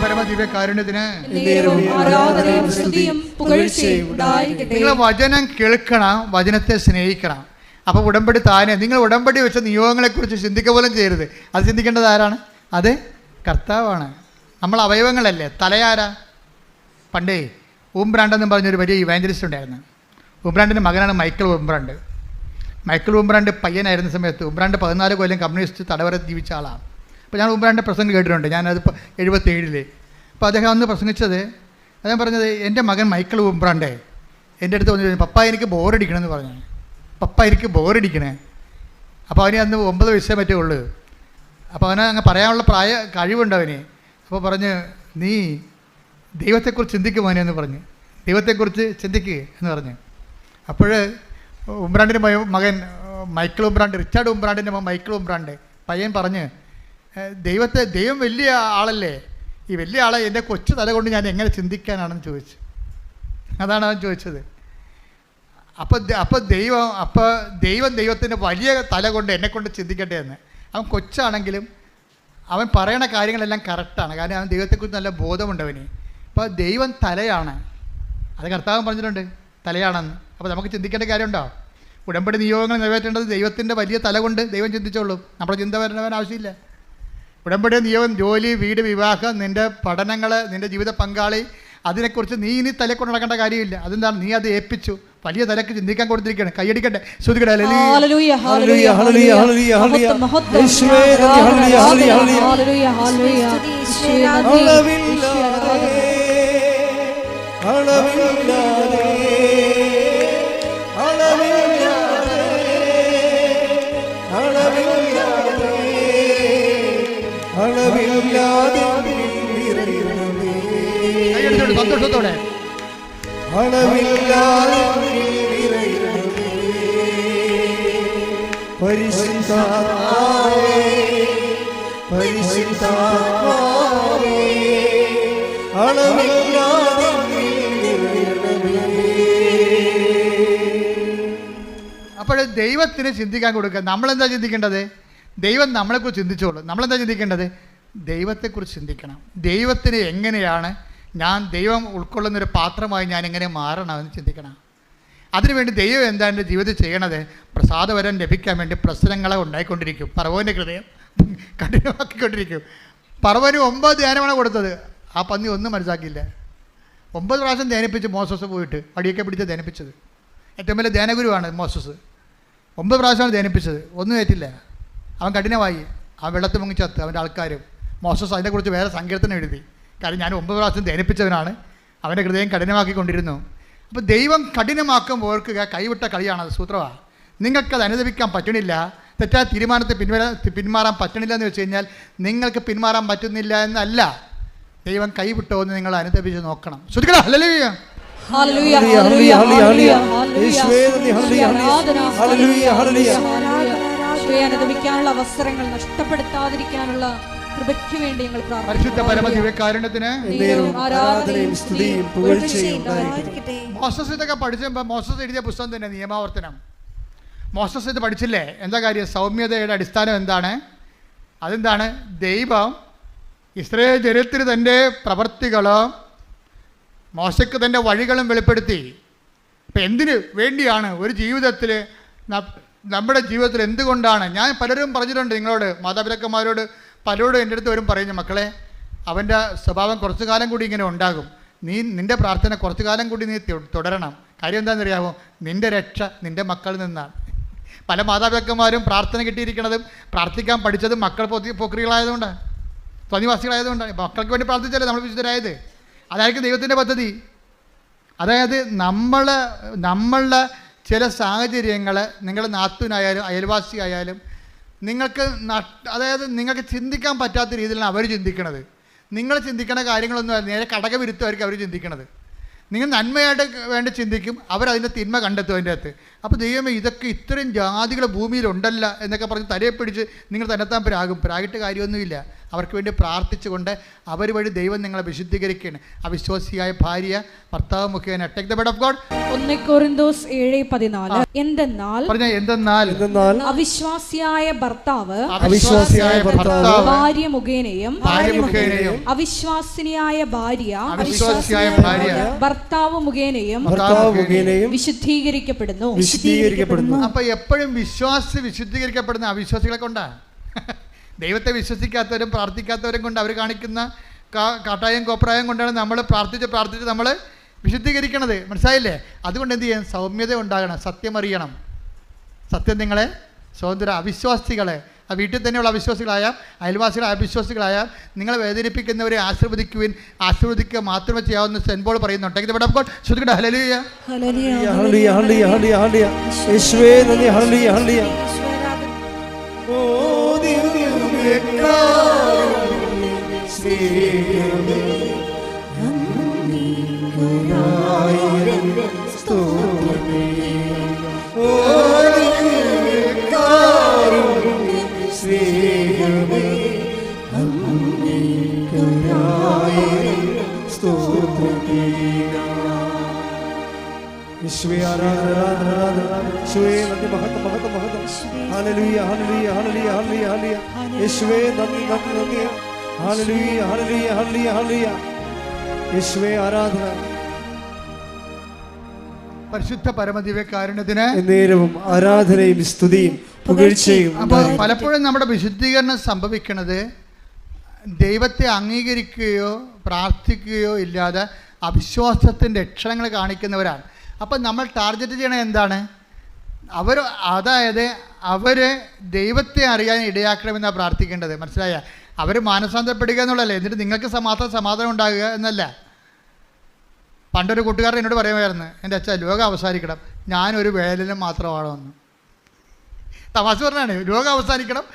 പരമ ദിവ്യകാരുണ്യത്തിന് എന്നേരവും ആരാധനയും സ്തുതിയും പുകഴ്ചയും ഉണ്ടായിരിക്കട്ടെ. നിങ്ങൾ വചനം കേൾക്കണം, വചനത്തെ സ്നേഹിക്കണം. അപ്പോൾ ഉടമ്പടി താനെ, നിങ്ങൾ ഉടമ്പടി വെച്ച നിയോഗങ്ങളെക്കുറിച്ച് ചിന്തിക്കുക പോലും ചെയ്യരുത്. അത് ചിന്തിക്കേണ്ടത് ആരാണ്? അത് കർത്താവാണ്. നമ്മൾ അവയവങ്ങളല്ലേ. തലയാരാ? പണ്ടേ ഊംബ്രാണ്ട് എന്ന് പറഞ്ഞൊരു വലിയ ഇവാഞ്ചലിസ്റ്റ് ഉണ്ടായിരുന്നു. ഊംബ്രാണ്ടിൻ്റെ മകനാണ് മൈക്കിൾ ഊംബ്രാണ്ട്. മൈക്കിൾ ഊംബ്രാണ്ട് പയ്യനായിരുന്ന സമയത്ത് ഊംബ്രാണ്ട് 14 കൊല്ലം കമ്മ്യൂണിസ്റ്റ് തടവറ ജീവിച്ച ആളാണ്. അപ്പോൾ ഞാൻ ഊംബ്രാണ്ടിൻ്റെ പ്രസംഗം കേട്ടിട്ടുണ്ട്. ഞാനത് 77. അപ്പോൾ അദ്ദേഹം അന്ന് പ്രസംഗിച്ചത്, അദ്ദേഹം പറഞ്ഞത്, എൻ്റെ മകൻ മൈക്കിൾ ഊംബ്രാണ്ടേ എൻ്റെ അടുത്ത് വന്നു, പപ്പ എനിക്ക് ബോറടിക്കണമെന്ന് പറഞ്ഞു. പപ്പ എനിക്ക് ബോറടിക്കണേ. അപ്പോൾ അവന് അന്ന് 9 വയസ്സേ പറ്റേ ഉള്ളൂ. അപ്പോൾ അവന് അങ്ങ് പറയാനുള്ള കഴിവുണ്ട് അവന്. അപ്പോൾ പറഞ്ഞ്, നീ ദൈവത്തെക്കുറിച്ച് ചിന്തിക്കുമോനെ എന്ന് പറഞ്ഞു. ദൈവത്തെക്കുറിച്ച് ചിന്തിക്കുക എന്ന് പറഞ്ഞു. അപ്പോൾ ഉംബ്രാണ്ടിൻ്റെ മകൻ മൈക്കിൾ ഉംബ്രാണ്ട്, റിച്ചാർഡ് ഉംബ്രാണ്ടിൻ്റെ മകൻ മൈക്കിൾ ഉംബ്രാണ്ട് പയ്യൻ പറഞ്ഞ്, ദൈവം വലിയ ആളല്ലേ, ഈ വലിയ ആളെ എൻ്റെ കൊച്ചു തല കൊണ്ട് ഞാൻ എങ്ങനെ ചിന്തിക്കാനാണെന്ന് ചോദിച്ചു. അതാണ് അവൻ ചോദിച്ചത്. അപ്പോൾ ദൈവത്തിൻ്റെ വലിയ തല കൊണ്ട് എന്നെക്കൊണ്ട് ചിന്തിക്കട്ടെ എന്ന്. അവൻ കൊച്ചാണെങ്കിലും അവൻ പറയണ കാര്യങ്ങളെല്ലാം കറക്റ്റാണ്. കാരണം അവൻ ദൈവത്തെക്കുറിച്ച് നല്ല ബോധമുണ്ട് അവന്. അപ്പോൾ ദൈവം തലയാണ്, അത് കർത്താവ് പറഞ്ഞിട്ടുണ്ട് തലയാണെന്ന്. അപ്പോൾ നമുക്ക് ചിന്തിക്കേണ്ട കാര്യമുണ്ടോ? ഉടമ്പടി നിയോഗങ്ങൾ നിറവേറ്റേണ്ടത് ദൈവത്തിൻ്റെ വലിയ തല കൊണ്ട് ദൈവം ചിന്തിച്ചോളൂ. നമ്മുടെ ചിന്ത വരേണ്ടവൻ ആവശ്യമില്ല. ഉടമ്പടി നിയോഗം, ജോലി, വീട്, വിവാഹം, നിൻ്റെ പഠനങ്ങൾ, നിൻ്റെ ജീവിത പങ്കാളി, അതിനെക്കുറിച്ച് നീ ഇനി തലക്കൊണ്ട് നടക്കേണ്ട കാര്യമില്ല. അതെന്താണ്? നീ അത് ഏൽപ്പിച്ചു. വലിയ തലക്ക് ചിന്തിക്കാൻ കൊടുത്തിരിക്കുകയാണ്. കൈയടിക്കട്ടെ, ശ്രുതിക്കട്ടെ. സന്തോഷത്തോടെ അപ്പോൾ ദൈവത്തിന് ചിന്തിക്കാൻ കൊടുക്കുക. നമ്മളെന്താ ചിന്തിക്കേണ്ടത്? ദൈവം നമ്മളെക്കുറിച്ച് ചിന്തിച്ചോളൂ. നമ്മളെന്താ ചിന്തിക്കേണ്ടത്? ദൈവത്തെക്കുറിച്ച് ചിന്തിക്കണം. ദൈവത്തിന് എങ്ങനെയാണ് ദൈവം ഉൾക്കൊള്ളുന്നൊരു പാത്രമായി ഞാൻ എങ്ങനെ മാറണമെന്ന് ചിന്തിക്കണം. അതിനുവേണ്ടി ദൈവം എന്താ എൻ്റെ ജീവിതത്തിൽ ചെയ്യണത്? പ്രസാദവരം ലഭിക്കാൻ വേണ്ടി പ്രശ്നങ്ങളെ ഉണ്ടായിക്കൊണ്ടിരിക്കും. പറവോൻ്റെ ഹൃദയം കഠിനമാക്കിക്കൊണ്ടിരിക്കും. പറവന് 9 ധ്യാനമാണ് കൊടുത്തത്. ആ പന്നി ഒന്നും മനസ്സിലാക്കിയില്ല. 9 പ്രാവശ്യം ധ്യാനിപ്പിച്ച് മോസസ് പോയിട്ട് അടിയൊക്കെ പിടിച്ച് ധ്യാനിപ്പിച്ചത്. ഏറ്റവും വലിയ ധ്യാനഗുരുവാണ് മോസസ്. 9 പ്രാവശ്യമാണ് ധ്യാനിപ്പിച്ചത്, ഒന്നും ഏറ്റില്ല. അവൻ കഠിനമായി. ആ വെള്ളത്തിൽ മുങ്ങി ചത്ത് അവൻ്റെ ആൾക്കാരും. മോസസ് അതിനെക്കുറിച്ച് വേറെ സങ്കീർത്തനം എഴുതി. കാരണം ഞാൻ 9 പ്രാവശ്യം ധ്യാനിപ്പിച്ചവനാണ്. അവൻ്റെ ഹൃദയം കഠിനമാക്കിക്കൊണ്ടിരുന്നു. അപ്പോൾ ദൈവം കഠിനമാക്കുമ്പോൾ ഓർക്കുക, കൈവിട്ട കളിയാണത്. സൂത്രമാണ്. നിങ്ങൾക്കത് അനുദപിക്കാൻ പറ്റണില്ല, തെറ്റായ തീരുമാനത്തെ പിന്മാറാൻ പറ്റണില്ല എന്ന് വെച്ച് കഴിഞ്ഞാൽ നിങ്ങൾക്ക് പിന്മാറാൻ പറ്റുന്നില്ല എന്നല്ല, ദൈവം കൈവിട്ടോ എന്ന് നിങ്ങൾ അനുദപിച്ച് നോക്കണം. ശ്രദ്ധിക്കണം. ഹല്ലേലൂയ. അനുദപിക്കാനുള്ള അവസരങ്ങൾ നഷ്ടപ്പെടുത്താതിരിക്കാനുള്ള കൃപയ്ക്ക് വേണ്ടി ഞങ്ങൾ പരിശുദ്ധ പരമദിവ്യകാരുണ്യത്തിന് മോസസ് ഇതൊക്കെ പഠിച്ചപ്പോൾ മോസസ് എഴുതിയ പുസ്തകം തന്നെ നിയമാവർത്തനം. മോസസ് ഇത് പഠിച്ചില്ലേ? എന്താ കാര്യം? സൗമ്യതയുടെ അടിസ്ഥാനം എന്താണ്? അതെന്താണ്? ദൈവം ഇസ്രായേൽ ജനത്തിന് തൻ്റെ പ്രവർത്തികളും മോശയ്ക്ക് തൻ്റെ വഴികളും വെളിപ്പെടുത്തി. അപ്പം എന്തിനു വേണ്ടിയാണ് ഒരു ജീവിതത്തിൽ, നമ്മുടെ ജീവിതത്തിൽ എന്തുകൊണ്ടാണ്? ഞാൻ പലരും പറഞ്ഞിട്ടുണ്ട് നിങ്ങളോട്, മാതാപിതാക്കന്മാരോട് പലരോടും എൻ്റെ അടുത്ത് വരും പറയുന്നു, മക്കളെ അവൻ്റെ സ്വഭാവം കുറച്ചു കാലം കൂടി ഇങ്ങനെ ഉണ്ടാകും, നിൻ്റെ പ്രാർത്ഥന കുറച്ചു കാലം കൂടി നീ തുടരണം. കാര്യം എന്താണെന്നറിയാമോ? നിൻ്റെ രക്ഷ നിൻ്റെ മക്കളിൽ നിന്നാണ്. പല മാതാപിതാക്കന്മാരും പ്രാർത്ഥന കിട്ടിയിരിക്കുന്നതും പ്രാർത്ഥിക്കാൻ പഠിച്ചതും മക്കൾ പോക്രികളായതുകൊണ്ടാണ്, സ്വനിവാസികളായതുകൊണ്ടാണ്. മക്കൾക്ക് വേണ്ടി പ്രാർത്ഥിച്ചല്ലേ നമ്മൾ വിശുദ്ധരായത്. അതായിരിക്കും ദൈവത്തിൻ്റെ പദ്ധതി. അതായത് നമ്മളുടെ ചില സാഹചര്യങ്ങൾ, നിങ്ങളുടെ നാത്തൂനായാലും അയൽവാസിയായാലും നിങ്ങൾക്ക് ചിന്തിക്കാൻ പറ്റാത്ത രീതിയിലാണ് അവർ ചിന്തിക്കണത്. നിങ്ങൾ ചിന്തിക്കുന്ന കാര്യങ്ങളൊന്നും നേരെ കടകവിരുദ്ധമായിരിക്കും അവർ ചിന്തിക്കണത്. നിങ്ങൾ നന്മയായിട്ട് വേണ്ടി ചിന്തിക്കും, അവരതിൻ്റെ തിന്മ കണ്ടെത്തും അതിൻ്റെ അകത്ത്. അപ്പോൾ ദൈവമേ ഇതൊക്കെ ഇത്രയും ജാതികൾ ഭൂമിയിലുണ്ടല്ല എന്നൊക്കെ പറഞ്ഞ് തലയെ പിടിച്ച് നിങ്ങൾ തന്നെത്താൻ പ്രാഗിട്ട് കാര്യമൊന്നുമില്ല. അവർക്ക് വേണ്ടി പ്രാർത്ഥിച്ചുകൊണ്ട് അവർ വഴി ദൈവം നിങ്ങളെ വിശുദ്ധീകരിക്കുകയാണ്. അവിശ്വാസിയായ ഭാര്യ ഭർത്താവ് മുഖേന take the bed of God. 1 കൊരിന്തോസ് 7:14 എന്തെന്നാൽ അവിശ്വാസിയായ ഭർത്താവ് ഭാര്യ മുഖേനയും അവിശ്വാസിനിയായ ഭാര്യ ഭർത്താവ് മുഖേനയും വിശുദ്ധീകരിക്കപ്പെടുന്നു. അപ്പൊ എപ്പോഴും വിശുദ്ധീകരിക്കപ്പെടുന്ന അവിശ്വാസികളെ കൊണ്ടാണ്. ദൈവത്തെ വിശ്വസിക്കാത്തവരും പ്രാർത്ഥിക്കാത്തവരും കൊണ്ട് അവർ കാണിക്കുന്ന കാട്ടായം കോപ്രായം കൊണ്ടാണ് നമ്മൾ പ്രാർത്ഥിച്ച് നമ്മൾ വിശുദ്ധീകരിക്കണത്. മനസ്സിലായില്ലേ? അതുകൊണ്ട് എന്ത് ചെയ്യാൻ? സൗമ്യത ഉണ്ടാകണം, സത്യം അറിയണം. സത്യം നിങ്ങളെ സ്വതന്ത്ര. അവിശ്വാസികളെ, ആ വീട്ടിൽ തന്നെയുള്ള അവിശ്വാസികളായ അയൽവാസികളെ അവിശ്വാസികളായ നിങ്ങളെ വേദനിപ്പിക്കുന്നവരെ ആശീർവദിക്കുക മാത്രമേ ചെയ്യാവുന്ന സെന്റ് പോൾ പറയുന്നുണ്ട്. ഹല്ലേലൂയ ഹല്ലേലൂയ ഹല്ലേലൂയ ഹല്ലേലൂയ യേശുവേ നന്ദി. ഹല്ലേലൂയ ഹല്ലേലൂയ. ഓ ദിവ്യകാരുണ്യമേ സ്നേഹമേ നന്ദിയായിരം സ്തോത്രമേ. ഓ ദിവ്യകാരുണ്യമേ സ്നേഹമേ നന്ദിയായിരം സ്തോത്രമേ. യേശുവേ ആരാധന ആരാധന ആരാധന. യേശുവേ നന്ദി. മഹത്വം മഹത്വം മഹത്വം. ഹല്ലേലൂയ ഹല്ലേലൂയ ഹല്ലേലൂയ ഹല്ലേലൂയ ഹല്ലേലൂയ. യേശുവേ നന്ദി നന്ദി നന്ദി. ഹല്ലേലൂയ ഹല്ലേലൂയ ഹല്ലേലൂയ ഹല്ലേലൂയ. യേശുവേ ആരാധന. പരിശുദ്ധ പരമദിവ്യകാരുണ്യത്തിന് നേരവും ആരാധനയും സ്തുതിയും പുകഴ്ചയും. അപ്പോൾ പലപ്പോഴും നമ്മുടെ വിശുദ്ധീകരണം സംഭവിക്കുന്നത് ദൈവത്തെ അംഗീകരിക്കുകയോ പ്രാർത്ഥിക്കുകയോ ഇല്ലാതെ അവിശ്വാസത്തിൻ്റെ അക്ഷരങ്ങൾ കാണിക്കുന്നവരാണ്. അപ്പം നമ്മൾ ടാർഗറ്റ് ചെയ്യണത് എന്താണ്? അവർ ദൈവത്തെ അറിയാൻ ഇടയാക്കണമെന്നാണ് പ്രാർത്ഥിക്കേണ്ടത്. മനസ്സിലായ? അവർ മാനസാന്തരപ്പെടുക എന്നുള്ളതല്ലേ. എന്നിട്ട് നിങ്ങൾക്ക് സമാധാനം ഉണ്ടാകുക എന്നല്ല. പണ്ടൊരു കൂട്ടുകാരൻ എന്നോട് പറയുമായിരുന്നു, എൻ്റെ അച്ഛാ ലോകം അവസാനിക്കണം, ഞാനൊരു വേലനും മാത്രമാകണമെന്ന്. തമാശ പറഞ്ഞാണ്. ലോകം അവസാനിക്കണം,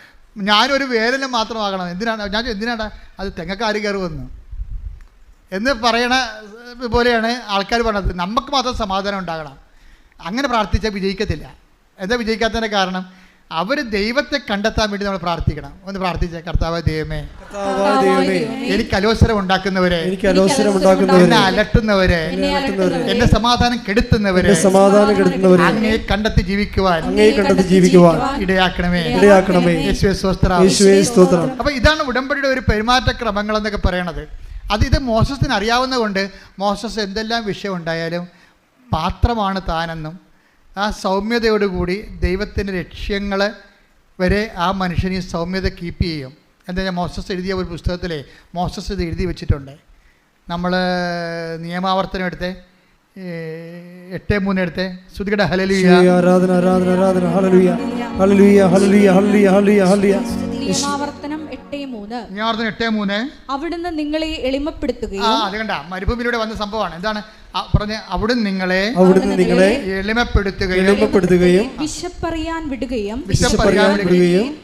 ഞാനൊരു വേലനും മാത്രമാകണം. എന്തിനാണ് അത് തെങ്ങക്കാര് കയറുമെന്ന് എന്ന് പറയണ പോലെയാണ് ആൾക്കാർ പറഞ്ഞത്. നമുക്ക് മാത്രം സമാധാനം ഉണ്ടാകണം. അങ്ങനെ പ്രാർത്ഥിച്ചാൽ വിജയിക്കത്തില്ല. എന്താ വിജയിക്കാത്തതിൻ്റെ കാരണം? അവർ ദൈവത്തെ കണ്ടെത്താൻ വേണ്ടി നമ്മൾ പ്രാർത്ഥിക്കണം. ഒന്ന് പ്രാർത്ഥിച്ച കർത്താവായ ദൈവമേ, എനിക്ക് അലോസരം ഉണ്ടാക്കുന്നവരെ, എന്നെ അലട്ടുന്നവരെ, എന്റെ സമാധാനം കെടുത്തുന്നവരെ അങ്ങയെ കണ്ടെത്തി ജീവിക്കുവാൻ ഇടയാക്കണമേ. അപ്പൊ ഇതാണ് ഉടമ്പടിയുടെ ഒരു പെരുമാറ്റക്രമങ്ങൾ എന്നൊക്കെ പറയണത്. ഇത് മോശസിന് അറിയാവുന്നതുകൊണ്ട് മോശസ് എന്തെല്ലാം വിഷയം ഉണ്ടായാലും പാത്രമാണ് താനെന്നും ആ സൗമ്യതയോടുകൂടി ദൈവത്തിൻ്റെ ലക്ഷ്യങ്ങൾ വരെ ആ മനുഷ്യന് ഈ സൗമ്യത കീപ്പ് ചെയ്യും. എന്താ മോശസ് എഴുതിയ ഒരു പുസ്തകത്തിലെ മോശസ് ഇത് എഴുതി വെച്ചിട്ടുണ്ട്. നമ്മൾ നിയമാവർത്തനം എടുത്തേ 8:3 എടുത്തേ. ശ്രുതികട ഹല്ലേലൂയ ആരാധന ആരാധന ആരാധന. ഹല്ലേലൂയ ഹല്ലേലൂയ ഹല്ലേലൂയ ഹല്ലേലൂയ ഹല്ലേലൂയ ഹല്ലേലൂയ. നിയമാവർത്തനം 8:3 അവിടുന്ന് നിങ്ങളെ എളിമപ്പെടുത്തുകയും. അത് കണ്ട മരുഭൂമിയിലൂടെ വന്ന സംഭവമാണ്. എന്താണ് പറഞ്ഞ? അവിടുന്ന് നിങ്ങളെ എളിമപ്പെടുത്തുകയും വിശപ്പറിയാൻ വിടുകയും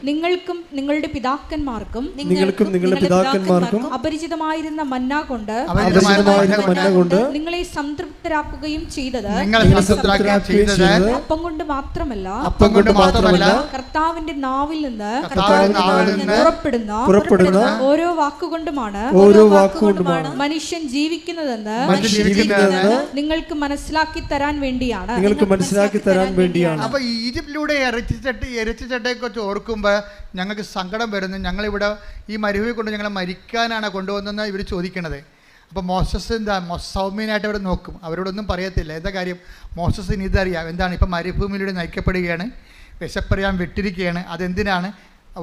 നിങ്ങൾക്കും നിങ്ങളുടെ പിതാക്കന്മാർക്കും അപരിചിതമായിരുന്ന മന്ന കൊണ്ട് നിങ്ങളെ സംതൃപ്തരാക്കുകയും ചെയ്തത് അപ്പം കൊണ്ട് മാത്രമല്ല കർത്താവിന്റെ നാവിൽ നിന്ന് പുറപ്പെടുന്ന ഓരോ വാക്കുകൊണ്ടുമാണ് മനുഷ്യൻ ജീവിക്കുന്നതെന്ന് നിങ്ങൾക്ക് മനസ്സിലാക്കി തരാൻ വേണ്ടിയാണ്. അപ്പൊ ഈജിപ്തിലൂടെ ഇറച്ചിച്ചട്ടയെക്കുറിച്ച് ഓർക്കുമ്പോൾ ഞങ്ങൾക്ക് സങ്കടം വരുന്നു. ഞങ്ങളിവിടെ ഈ മരുഭൂമി കൊണ്ട് ഞങ്ങളെ മരിക്കാനാണ് കൊണ്ടുവന്നെന്ന് ഇവർ ചോദിക്കണത്. അപ്പോൾ മോശസ് എന്താ സൗമ്യനായിട്ട് അവർ നോക്കും. അവരോടൊന്നും പറയത്തില്ല. എന്താ കാര്യം? മോശസിന് ഇതറിയാം. എന്താണ്? ഇപ്പം മരുഭൂമിയിലൂടെ നയിക്കപ്പെടുകയാണ്, വിശപ്പറിയാൻ വിട്ടിരിക്കുകയാണ്. അതെന്തിനാണ്?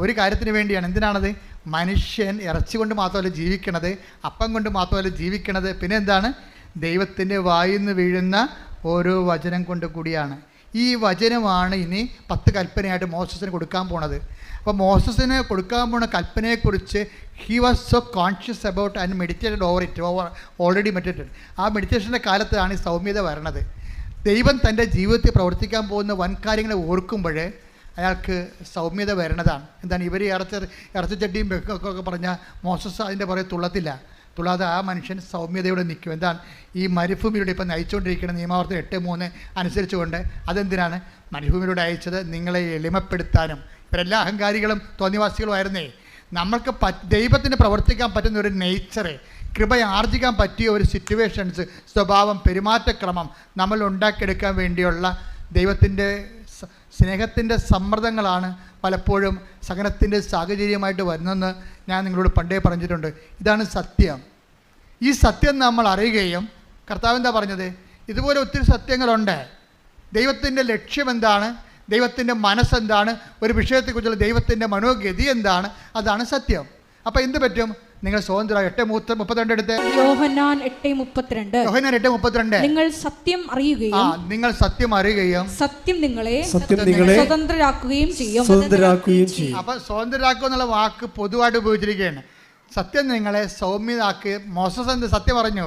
ഒരു കാര്യത്തിന് വേണ്ടിയാണ്. എന്തിനാണത്? മനുഷ്യൻ ഇറച്ചി കൊണ്ട് മാത്രമല്ല ജീവിക്കണത്, അപ്പം കൊണ്ട് മാത്രമല്ല ജീവിക്കണത്. പിന്നെ എന്താണ്? ദൈവത്തിൻ്റെ വായിൽ നിന്ന് വീഴുന്ന ഓരോ വചനം കൊണ്ട് കൂടിയാണ്. ഈ വചനമാണ് ഇനി 10 കൽപ്പനയായിട്ട് മോശസിന് കൊടുക്കാൻ പോണത്. അപ്പോൾ മോശസിന് കൊടുക്കാൻ പോണ കൽപ്പനയെക്കുറിച്ച് he was so conscious about and meditated over it already meditated. ആ മെഡിറ്റേഷൻ്റെ കാലത്താണ് ഈ സൗമ്യത വരണത്. ദൈവം തൻ്റെ ജീവിതത്തിൽ പ്രവർത്തിക്കാൻ പോകുന്ന വൻ കാര്യങ്ങളെ ഓർക്കുമ്പോൾ അയാൾക്ക് സൗമ്യത വരണതാണ്. എന്താണ്? ഇവർ ഇറച്ചിച്ചട്ടിയും വെക്കൊക്കെ പറഞ്ഞാൽ മോശസ് അതിൻ്റെ പുറകെ തുള്ളത്തില്ല. തുള്ളാതെ ആ മനുഷ്യൻ സൗമ്യതയോടെ നിൽക്കും. എന്താണ് ഈ മരുഭൂമിയിലൂടെ ഇപ്പം നയിച്ചുകൊണ്ടിരിക്കുന്ന നിയമാവർത്തനം 8:3 അനുസരിച്ചുകൊണ്ട് അതെന്തിനാണ് മരുഭൂമിയിലൂടെ അയച്ചത്? നിങ്ങളെ എളിമപ്പെടുത്താനും. ഇവരെല്ലാ അഹങ്കാരികളും തോന്നിവാസികളുമായിരുന്നേ. നമ്മൾക്ക് ദൈവത്തിന് പ്രവർത്തിക്കാൻ പറ്റുന്ന ഒരു നേച്ചറ്, കൃപ ആർജിക്കാൻ പറ്റിയ ഒരു സിറ്റുവേഷൻസ്, സ്വഭാവം, പെരുമാറ്റക്രമം നമ്മൾ ഉണ്ടാക്കിയെടുക്കാൻ വേണ്ടിയുള്ള ദൈവത്തിൻ്റെ സ്നേഹത്തിൻ്റെ സമ്മർദ്ദങ്ങളാണ് പലപ്പോഴും സഹനത്തിൻ്റെ സാഹചര്യമായിട്ട് വരുന്നതെന്ന് ഞാൻ നിങ്ങളോട് പണ്ടേ പറഞ്ഞിട്ടുണ്ട്. ഇതാണ് സത്യം. ഈ സത്യം നമ്മൾ അറിയുകയും, കർത്താവ് എന്താ പറഞ്ഞത്? ഇതുപോലെ ഒത്തിരി സത്യങ്ങളുണ്ട്. ദൈവത്തിൻ്റെ ലക്ഷ്യം എന്താണ്, ദൈവത്തിൻ്റെ മനസ്സെന്താണ്, ഒരു വിഷയത്തെക്കുറിച്ചുള്ള ദൈവത്തിൻ്റെ മനോഗതി എന്താണ്, അതാണ് സത്യം. അപ്പോൾ എന്ത് പറ്റും? നിങ്ങൾ സ്വതന്ത്ര 8:32 എടുത്ത് യോഹന്നാൻ 8:32 നിങ്ങൾ സത്യം അറിയുകയും നിങ്ങൾ സത്യം അറിയുകയും സത്യം നിങ്ങളെ സ്വതന്ത്രരാക്കുകയും ചെയ്യും. അപ്പൊ സ്വതന്ത്രരാക്കുക എന്നുള്ള വാക്ക് പൊതുവായിട്ട് ഉപയോഗിച്ചിരിക്കുകയാണ്. സത്യം നിങ്ങളെ സൗമ്യതാക്കി. മോസസ് എന്ത് സത്യം പറഞ്ഞു?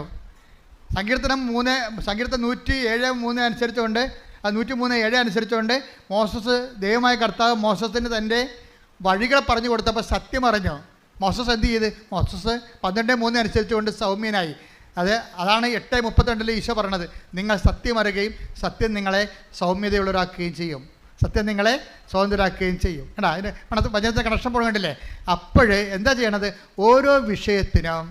സങ്കീർത്തനം 107:3 അനുസരിച്ചുകൊണ്ട് 103:7 അനുസരിച്ചുകൊണ്ട് മോസസ് ദൈവമായ കർത്താവ് മോസസിന് തൻ്റെ വഴികൾ പറഞ്ഞു കൊടുത്തപ്പോൾ സത്യം അറിഞ്ഞു. മോസസ് എന്ത് ചെയ്ത്? മോസസ് 12:3 അനുസരിച്ചുകൊണ്ട് സൗമ്യനായി. അതാണ് 8:32 ഈശോ പറഞ്ഞത്, നിങ്ങൾ സത്യം അറിയുകയും സത്യം നിങ്ങളെ സൗമ്യതയുള്ളവരാക്കുകയും ചെയ്യും. സത്യം നിങ്ങളെ സ്വതന്ത്രരാക്കുകയും ചെയ്യും. കേട്ടോ, അതിന് വചനത്തെ കണക്ഷൻ പോകണ്ടില്ലേ? അപ്പോഴേ എന്താ ചെയ്യണത്? ഓരോ വിഷയത്തിനും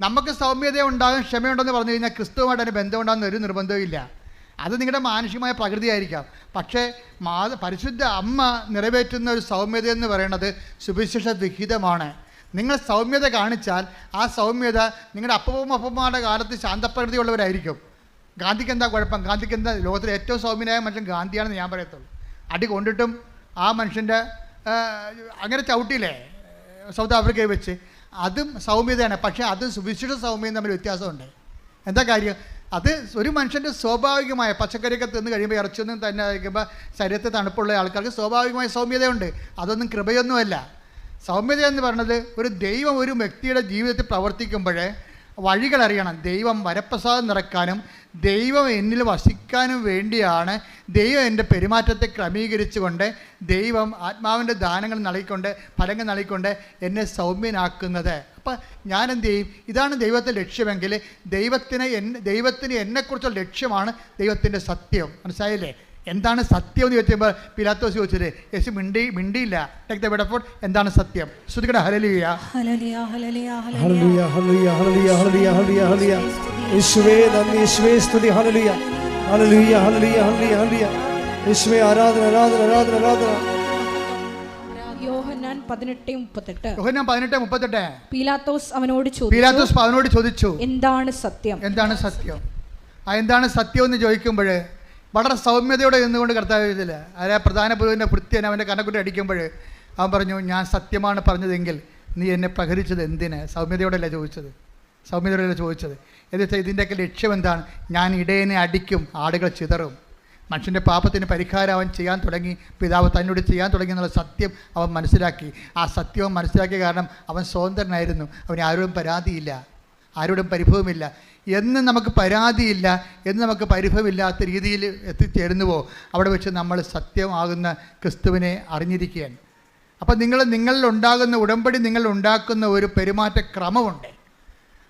നമുക്ക് സൗമ്യത ഉണ്ടാകും, ക്ഷമയുണ്ടെന്ന് പറഞ്ഞു കഴിഞ്ഞാൽ ക്രിസ്തുവുമായിട്ട് അതിന് ബന്ധമുണ്ടാകുന്ന ഒരു നിർബന്ധവും ഇല്ല. അത് നിങ്ങളുടെ മാനുഷികമായ പ്രകൃതിയായിരിക്കാം. പക്ഷേ പരിശുദ്ധ അമ്മ നിറവേറ്റുന്ന ഒരു സൗമ്യത എന്ന് പറയുന്നത് സുവിശേഷ വിഹിതമാണ്. നിങ്ങൾ സൗമ്യത കാണിച്ചാൽ ആ സൗമ്യത നിങ്ങളുടെ അപ്പന്മാരുടെ കാലത്ത് ശാന്തപ്രകൃതിയുള്ളവരായിരിക്കും. ഗാന്ധിക്ക് എന്താ കുഴപ്പം? ഗാന്ധിക്ക് എന്താ? ലോകത്തിലെ ഏറ്റവും സൗമ്യനായ മനുഷ്യൻ ഗാന്ധിയാണെന്ന് ഞാൻ പറയത്തുള്ളൂ. അടി കൊണ്ടിട്ടും ആ മനുഷ്യൻ്റെ അങ്ങനെ ചവിട്ടിയില്ലേ സൗത്ത് ആഫ്രിക്കയിൽ വെച്ച്, അതും സൗമ്യതയാണ്. പക്ഷേ അതും സുവിശേഷ സൗമ്യതയും തമ്മിൽ വ്യത്യാസമുണ്ട്. എന്താ കാര്യം? അത് ഒരു മനുഷ്യൻ്റെ സ്വാഭാവികമായ പച്ചക്കറിയൊക്കെ തിന്ന് കഴിയുമ്പോൾ ഇറച്ചിയൊന്നും തന്നെ കഴിക്കുമ്പോൾ ശരീരത്തിൽ തണുപ്പുള്ള ആൾക്കാർക്ക് സ്വാഭാവികമായ സൗമ്യതയുണ്ട്. അതൊന്നും കൃപയൊന്നുമല്ല. സൗമ്യത എന്ന് പറയുന്നത് ഒരു ദൈവം ഒരു വ്യക്തിയുടെ ജീവിതത്തിൽ പ്രവർത്തിക്കുമ്പോൾ വഴികളറിയണം. ദൈവം വരപ്രസാദം നിറക്കാനും ദൈവം എന്നിൽ വസിക്കാനും വേണ്ടിയാണ് ദൈവം എൻ്റെ പെരുമാറ്റത്തെ ക്രമീകരിച്ചുകൊണ്ട് ദൈവം ആത്മാവിൻ്റെ ദാനങ്ങൾ നൽകിക്കൊണ്ട് ഫലങ്ങൾ നൽകിക്കൊണ്ട് എന്നെ സൗമ്യനാക്കുന്നത്. അപ്പം ഞാൻ എന്ത് ചെയ്യും? ഇതാണ് ദൈവത്തെ ലക്ഷ്യമെങ്കിൽ ദൈവത്തിന് എന്നെക്കുറിച്ചുള്ള ലക്ഷ്യമാണ് ദൈവത്തിൻ്റെ സത്യം. മനസ്സിലായില്ലേ? എന്താണ് സത്യം എന്ന് ചോദിച്ചപ്പോൾ പിലാത്തോസ് ചോദിച്ചത്, യേശു മിണ്ടിയില്ല. Take the word of God. എന്താണ് സത്യം? ശ്രുതികട ഹല്ലേലൂയ ഹല്ലേലൂയ ഹല്ലേലൂയ ഹല്ലേലൂയ ഹല്ലേലൂയ ഹല്ലേലൂയ. യേശുവേ നന്ദി, യേശുവേ സ്തുതി. ഹല്ലേലൂയ ഹല്ലേലൂയ ഹല്ലേലൂയ ഹല്ലേലൂയ ഹല്ലേലൂയ. യേശുവേ ആരാധന ആരാധന ആരാധന ആരാധന. യോഹന്നാൻ 18:38 പീലാത്തോസ് അവനോട് ചോദിച്ചു, എന്താണ് സത്യം? എന്താണ് സത്യം? എന്താണ് സത്യം എന്ന് ചോദിക്കുമ്പോൾ വളരെ സൗമ്യതയോടെ നിന്നുകൊണ്ട് കർത്താവ് എഴുതില്ല. ആരാ പ്രധാന പുരോഹിതൻ്റെ ഭൃത്യൻ അവൻ്റെ കനക്കുട്ടി അടിക്കുമ്പോൾ അവൻ പറഞ്ഞു, ഞാൻ സത്യമാണ് പറഞ്ഞതെങ്കിൽ നീ എന്നെ പ്രഹരിച്ചത് എന്തിന്? സൗമ്യതയോടെയല്ല ചോദിച്ചത്. എന്ന് വെച്ചാൽ ഇതിൻ്റെയൊക്കെ ലക്ഷ്യം എന്താണ്? ഞാൻ ഇടയനെ അടിക്കും, ആടുകൾ ചിതറും. മനുഷ്യൻ്റെ പാപത്തിന് പരിഹാരം അവൻ ചെയ്യാൻ തുടങ്ങി, പിതാവ് തന്നോട് ചെയ്യാൻ തുടങ്ങി എന്നുള്ള സത്യം അവൻ മനസ്സിലാക്കി. ആ സത്യവും മനസ്സിലാക്കിയ കാരണം അവൻ സ്വതന്ത്രനായിരുന്നു. അവന് ആരോടും പരാതിയില്ല, ആരോടും പരിഭവമില്ല. എന്ന് നമുക്ക് പരാതിയില്ല, എന്ന് നമുക്ക് പരിഭവമില്ലാത്ത രീതിയിൽ എത്തിച്ചേരുന്നുവോ അവിടെ വെച്ച് നമ്മൾ സത്യമാകുന്ന ക്രിസ്തുവിനെ അറിഞ്ഞിരിക്കുകയാണ്. അപ്പം നിങ്ങളിൽ ഉണ്ടാകുന്ന ഉടമ്പടി, നിങ്ങൾ ഉണ്ടാക്കുന്ന ഒരു പെരുമാറ്റ ക്രമമുണ്ട്.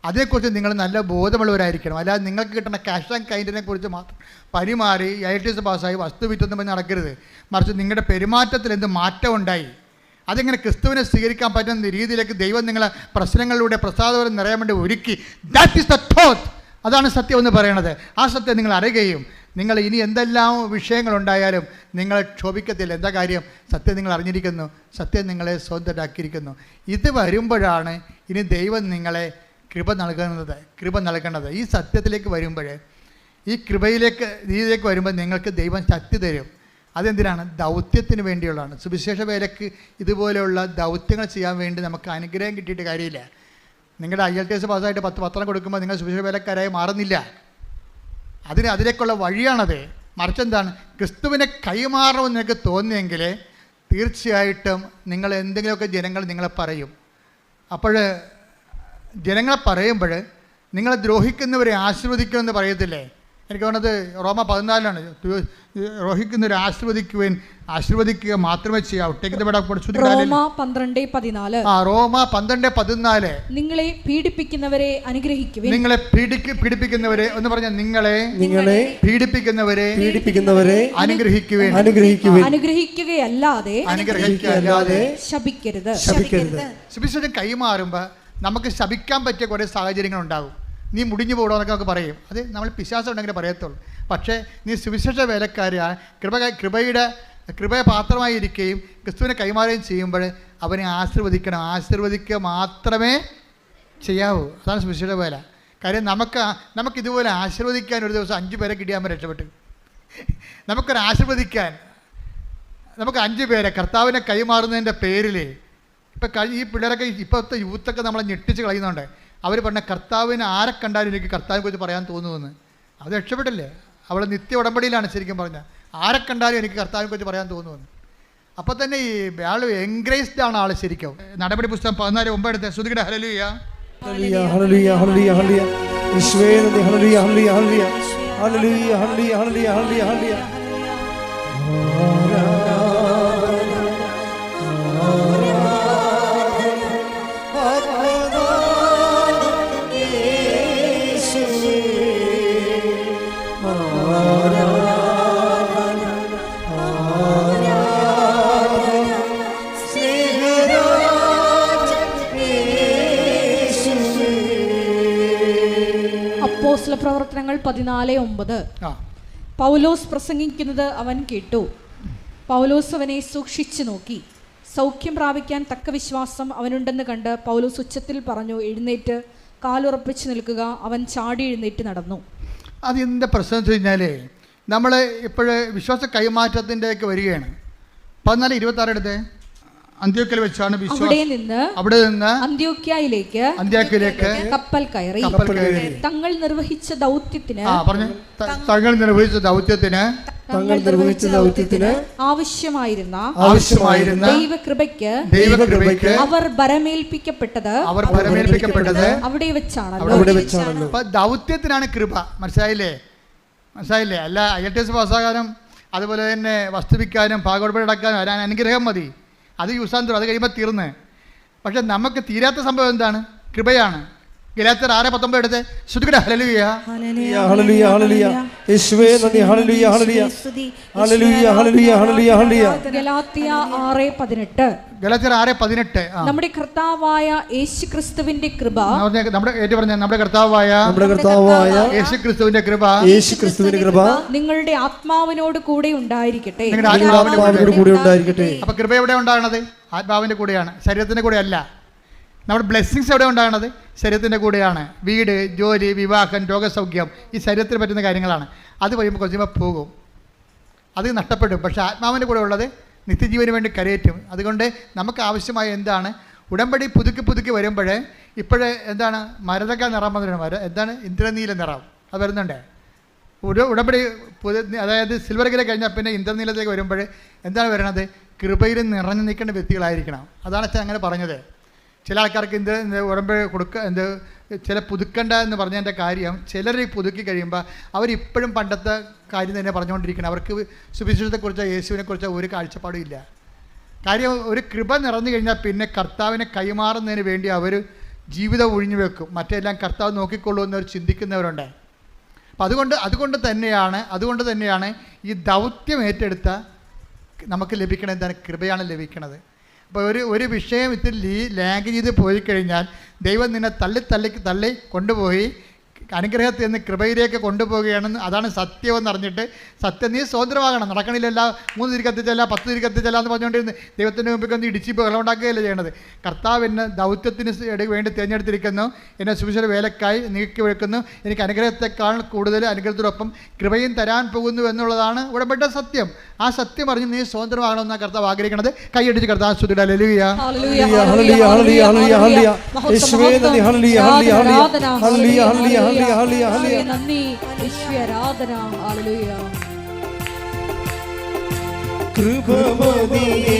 അതേക്കുറിച്ച് നിങ്ങൾ നല്ല ബോധമുള്ളവരായിരിക്കണം. അല്ലാതെ നിങ്ങൾക്ക് കിട്ടുന്ന ക്യാഷ് ആൻഡ് കൈൻഡിനെ കുറിച്ച് മാത്രം പരിമാറി IITS പാസ്സായി വസ്തു വിറ്റൊന്നും പറഞ്ഞ് നടക്കരുത്. മറിച്ച് നിങ്ങളുടെ പെരുമാറ്റത്തിൽ എന്ത് മാറ്റം ഉണ്ടായി, അതെങ്ങനെ ക്രിസ്തുവിനെ സ്വീകരിക്കാൻ പറ്റുന്ന രീതിയിലേക്ക് ദൈവം നിങ്ങളെ പ്രശ്നങ്ങളിലൂടെ പ്രസാദപരം നിറയാൻ വേണ്ടി ഒരുക്കി. That is the truth. അതാണ് സത്യം എന്ന് പറയുന്നത്. ആ സത്യം നിങ്ങൾ അറിയുകയും നിങ്ങൾ ഇനി എന്തെല്ലാം വിഷയങ്ങളുണ്ടായാലും നിങ്ങൾ ക്ഷോഭിക്കത്തില്ല. എന്താ കാര്യം? സത്യം നിങ്ങൾ അറിഞ്ഞിരിക്കുന്നു, സത്യം നിങ്ങളെ സ്വതന്ത്രരാക്കിയിരിക്കുന്നു. ഇത് വരുമ്പോഴാണ് ഇനി ദൈവം നിങ്ങളെ കൃപ നൽകേണ്ടത്. ഈ സത്യത്തിലേക്ക് വരുമ്പോൾ, ഈ രീതിയിലേക്ക് വരുമ്പോൾ നിങ്ങൾക്ക് ദൈവം ശക്തി തരും. അതെന്തിനാണ്? ദൗത്യത്തിന് വേണ്ടിയുള്ളതാണ്. സുവിശേഷ വേലയ്ക്ക് ഇതുപോലെയുള്ള ദൗത്യങ്ങൾ ചെയ്യാൻ വേണ്ടി നമുക്ക് അനുഗ്രഹം കിട്ടിയിട്ട് കാര്യമില്ല. നിങ്ങളുടെ IITS പാസ്സായിട്ട് 10 പത്രം കൊടുക്കുമ്പോൾ നിങ്ങൾ സുവിശേഷ വേലക്കാരായി മാറുന്നില്ല. അതിലേക്കുള്ള വഴിയാണത്. മറിച്ചെന്താണ്? ക്രിസ്തുവിനെ കൈമാറണമെന്ന് നിങ്ങൾക്ക് തോന്നിയെങ്കിൽ തീർച്ചയായിട്ടും നിങ്ങൾ എന്തെങ്കിലുമൊക്കെ ജനങ്ങൾ നിങ്ങളെ പറയും. അപ്പോൾ ജനങ്ങളെ പറയുമ്പോൾ നിങ്ങളെ ദ്രോഹിക്കുന്നവരെ ആശീർവദിക്കുമെന്ന് പറയത്തില്ലേ? എനിക്ക് തോന്നുന്നത് റോമ 14 രോഹിക്കുന്നവർ ആശീർവദിക്കുക മാത്രമേ ചെയ്യാവൂ. റോമ 12:14. റോമ 12:14. നിങ്ങളെ പീഡിപ്പിക്കുന്നവരെ അനുഗ്രഹിക്കുവിൻ. നിങ്ങളെ പീഡിപ്പിക്കുന്നവരെ എന്ന് പറഞ്ഞാൽ നിങ്ങളെ പീഡിപ്പിക്കുന്നവരെ അനുഗ്രഹിക്കുവിൻ. അനുഗ്രഹിക്കുകയല്ലാതെ ശപിക്കരുത്. സുവിശേഷം കൈമാറുമ്പോൾ നമുക്ക് ശപിക്കാൻ പറ്റിയ കുറേ സാഹചര്യങ്ങൾ ഉണ്ടാകും. നീ മുടിഞ്ഞു പോകണോ എന്നൊക്കെ നമുക്ക് പറയും. അത് നമ്മൾ പിശാചം ഉണ്ടെങ്കിൽ പറയത്തുള്ളൂ. പക്ഷേ നീ സുവിശേഷ വേലക്കാരായ കൃപയെ പാത്രമായിരിക്കുകയും ക്രിസ്തുവിനെ കൈമാറുകയും ചെയ്യുമ്പോൾ അവനെ ആശീർവദിക്കുക മാത്രമേ ചെയ്യാവൂ. അതാണ് സുവിശേഷ വേല. കാര്യം നമുക്കിതുപോലെ ആശീർവദിക്കാൻ ഒരു ദിവസം 5 പേരെ കിട്ടിയാൽ രക്ഷപ്പെട്ടു. നമുക്ക് 5 പേരെ കർത്താവിനെ കൈമാറുന്നതിൻ്റെ പേരിൽ ഈ പിള്ളേരൊക്കെ ഇപ്പോഴത്തെ യൂത്തൊക്കെ നമ്മളെ ഞെട്ടിച്ച് കളയുന്നുണ്ട്. അവർ പറഞ്ഞ കർത്താവിനെ ആരെ കണ്ടാലും എനിക്ക് കർത്താവിനെ കുറിച്ച് പറയാൻ തോന്നുമെന്ന്. അത് രക്ഷപ്പെട്ടില്ലേ? അവൾ നിത്യ ഉടമ്പടിയിലാണ് ശരിക്കും പറഞ്ഞാൽ. ആരെ കണ്ടാലും എനിക്ക് കർത്താവിനെ കുറിച്ച് പറയാൻ തോന്നുമെന്ന്. അപ്പോൾ തന്നെ ഈ ആൾ എൻഗ്രേസ്ഡ് ആണ് ആൾ ശരിക്കും. നടപടി പുസ്തകം 14:9 എടുത്ത് ശ്രുതികട ഹല്ലേലൂയ ഹല്ലേലൂയ ഹല്ലേലൂയ ഹല്ലേലൂയ ഹല്ലേലൂയ യേശുവേ നന്ദി. ഹല്ലേലൂയ ഹല്ലേലൂയ ഹല്ലേലൂയ ഹല്ലേലൂയ ഹല്ലേലൂയ ഹല്ലേലൂയ ഹല്ലേലൂയ ഹല്ലേലൂയ അപ്പോസ്തല പ്രവർത്തനങ്ങൾ 14:9. പൗലോസ് പ്രസംഗിക്കുന്നത് അവൻ കേട്ടു. പൗലോസ് അവനെ സൂക്ഷിച്ചു നോക്കി. സൗഖ്യം പ്രാപിക്കാൻ തക്ക വിശ്വാസം അവനുണ്ടെന്ന് കണ്ട് പൗലോസ് ഉച്ചത്തിൽ പറഞ്ഞു, എഴുന്നേറ്റ് കാലുറപ്പിച്ച് നിൽക്കുക. അവൻ ചാടി എഴുന്നേറ്റ് നടന്നു. അതെന്താ പ്രശ്നം എന്ന് വെച്ച് കഴിഞ്ഞാൽ നമ്മൾ ഇപ്പോഴ് വിശ്വാസ കൈമാറ്റത്തിൻ്റെയൊക്കെ വരികയാണ്. 14:26 എടുത്ത് അന്ത്യോക്യയിൽ വെച്ചാണ് അവിടെ നിന്ന് അന്ത്യോക്യയിലേക്ക് കപ്പൽ കയറി. തങ്ങൾ നിർവഹിച്ച ദൗത്യത്തിന് ആവശ്യമായിരുന്ന ദൈവകൃപയ്ക്ക് അവർ ഭരമേൽപ്പിക്കപ്പെട്ടത് അവിടെ വെച്ചാണല്ലോ. ദൗത്യത്തിനാണ് കൃപ. മനസ്സിലായില്ലേ? അല്ല IELTS പാസ്സാകാനും അതുപോലെ തന്നെ വസ്തുവിക്കാനും ഭാഗവടപടി അടക്കാനും വരാൻ അനുഗ്രഹം മതി. അത് യൂസാന്തരം, അത് കഴിയുമ്പോൾ തീർന്ന്. പക്ഷെ നമുക്ക് തീരാത്ത സംഭവം എന്താണ്? കൃപയാണ്. ഗലാത്യർ 6:19 എടുത്ത് ശ്രുതികട ഹല്ലേലൂയ ഹല്ലേലൂയ ഹല്ലേലൂയ യേശുവേ നന്ദി. ഹല്ലേലൂയ ഹല്ലേലൂയ ഹല്ലേലൂയ ഹല്ലേലൂയ ഹല്ലേലൂയ ഹല്ലേലൂയ ഗലാത്യ 6:18. നമ്മുടെ കർത്താവായ യേശുക്രിസ്തുവിന്റെ കൃപ നമ്മുടെ കർത്താവായ യേശുക്രിസ്തുവിന്റെ കൃപ നിങ്ങളുടെ ആത്മാവിനോട് കൂടെ ഉണ്ടായിരിക്കട്ടെ. അപ്പൊ കൃപ എവിടെ ഉണ്ടാകണത്? ആത്മാവിന്റെ കൂടെയാണ്, ശരീരത്തിന്റെ കൂടെ അല്ല. നമ്മുടെ ബ്ലെസ്സിങ്സ് എവിടെ ഉണ്ടാകുന്നത്? ശരീരത്തിൻ്റെ കൂടെയാണ്. വീട്, ജോലി, വിവാഹം, രോഗസൗഖ്യം, ഈ ശരീരത്തിന് പറ്റുന്ന കാര്യങ്ങളാണ്. അത് കഴിയുമ്പോൾ കുറച്ച് പോകും, അത് നഷ്ടപ്പെടും. പക്ഷേ ആത്മാവിൻ്റെ കൂടെ ഉള്ളത് നിത്യജീവന് വേണ്ടി കരയേറ്റും. അതുകൊണ്ട് നമുക്ക് ആവശ്യമായ എന്താണ്? ഉടമ്പടി പുതുക്കി വരുമ്പോഴേ ഇപ്പോഴേ എന്താണ് മരതക നിറം വന്നിട്ടുണ്ട്. എന്താണ്? ഇന്ദ്രനീല നിറം അത് വരുന്നുണ്ട്. ഉടമ്പടി അതായത് സിൽവർ ഗ്രേ കഴിഞ്ഞാൽ പിന്നെ ഇന്ദ്രനീലത്തേക്ക് വരുമ്പോൾ എന്താണ് വരണത്? കൃപയിൽ നിറഞ്ഞു നിൽക്കേണ്ട വ്യക്തികളായിരിക്കണം. അതാണ് അച്ഛൻ അങ്ങനെ പറഞ്ഞത്. ചില ആൾക്കാർക്ക് ഉടമ്പടി ചില പുതുക്കണ്ട എന്ന് പറഞ്ഞതിൻ്റെ കാര്യം, ചിലർ പുതുക്കി കഴിയുമ്പോൾ അവരിപ്പോഴും പണ്ടത്തെ കാര്യം തന്നെ പറഞ്ഞുകൊണ്ടിരിക്കണം. അവർക്ക് സുവിശേഷത്തെക്കുറിച്ചോ യേശുവിനെക്കുറിച്ചോ ഒരു കാഴ്ചപ്പാടും ഇല്ല. കാര്യം ഒരു കൃപ നിറഞ്ഞു കഴിഞ്ഞാൽ പിന്നെ കർത്താവിനെ കൈമാറുന്നതിന് വേണ്ടി അവർ ജീവിതം ഒഴിഞ്ഞു വെക്കും. മറ്റെല്ലാം കർത്താവ് നോക്കിക്കൊള്ളൂ എന്നവർ ചിന്തിക്കുന്നവരുണ്ട്. അപ്പം അതുകൊണ്ട് തന്നെയാണ് ഈ ദൗത്യം ഏറ്റെടുത്ത നമുക്ക് ലഭിക്കണത് എന്താണ്? കൃപയാണ് ലഭിക്കണത്. അപ്പോൾ ഒരു വിഷയം ഇത്തിരി ലാഗ് ചെയ്ത് പോയി കഴിഞ്ഞാൽ ദൈവം നിന്നെ തള്ളി കൊണ്ടുപോയി അനുഗ്രഹത്തിൽ നിന്ന് കൃപയിലേക്ക് കൊണ്ടുപോവുകയാണെന്ന്, അതാണ് സത്യമെന്ന് അറിഞ്ഞിട്ട് സത്യം നീ സ്വതന്ത്രമാകണം. നടക്കണില്ലല്ല 3 തിരി കത്തിച്ചല്ല 10 തിരി കത്തിച്ചല്ല എന്ന് പറഞ്ഞുകൊണ്ടിരുന്ന് ദൈവത്തിൻ്റെ മുമ്പിൽ ഒന്ന് ഇടിച്ചിപ്പോൾ വെള്ളം ഉണ്ടാക്കുകയല്ല ചെയ്യണത്. കർത്താവ് എന്നെ ദൗത്യത്തിന് വേണ്ടി തിരഞ്ഞെടുത്തിരിക്കുന്നു, എന്നെ സുവിശേഷ വേലക്കായി നീക്കി വെക്കുന്നു, എനിക്ക് അനുഗ്രഹത്തെക്കാൾ കൂടുതൽ അനുഗ്രഹത്തോടൊപ്പം കൃപയും തരാൻ പോകുന്നു എന്നുള്ളതാണ് ഉടമ്പട്ട സത്യം. ആ സത്യം അറിഞ്ഞ് നീ സ്വതന്ത്രമാകണമെന്നാണ് കർത്താവ് ആഗ്രഹിക്കുന്നത്. കൈയടിച്ച് കർത്താവ് സ്തുതിയുടെ ഹല്ലേലൂയ ഹല്ലേലൂയ ഹല്ലേലൂയ ഹല്ലേലൂയ ഹല്ലേലൂയ യേശുവേ നന്ദി. ഹല്ലേലൂയ ഹല്ലേലൂയ ഹല്ലേലൂയ ഹല്ലേലൂയ ഹല്ലേലൂയ ഹല്ലേലൂയ നന്ദി യേശുവേ ആരാധന. ഹല്ലേലൂയ കൃപമതിയേ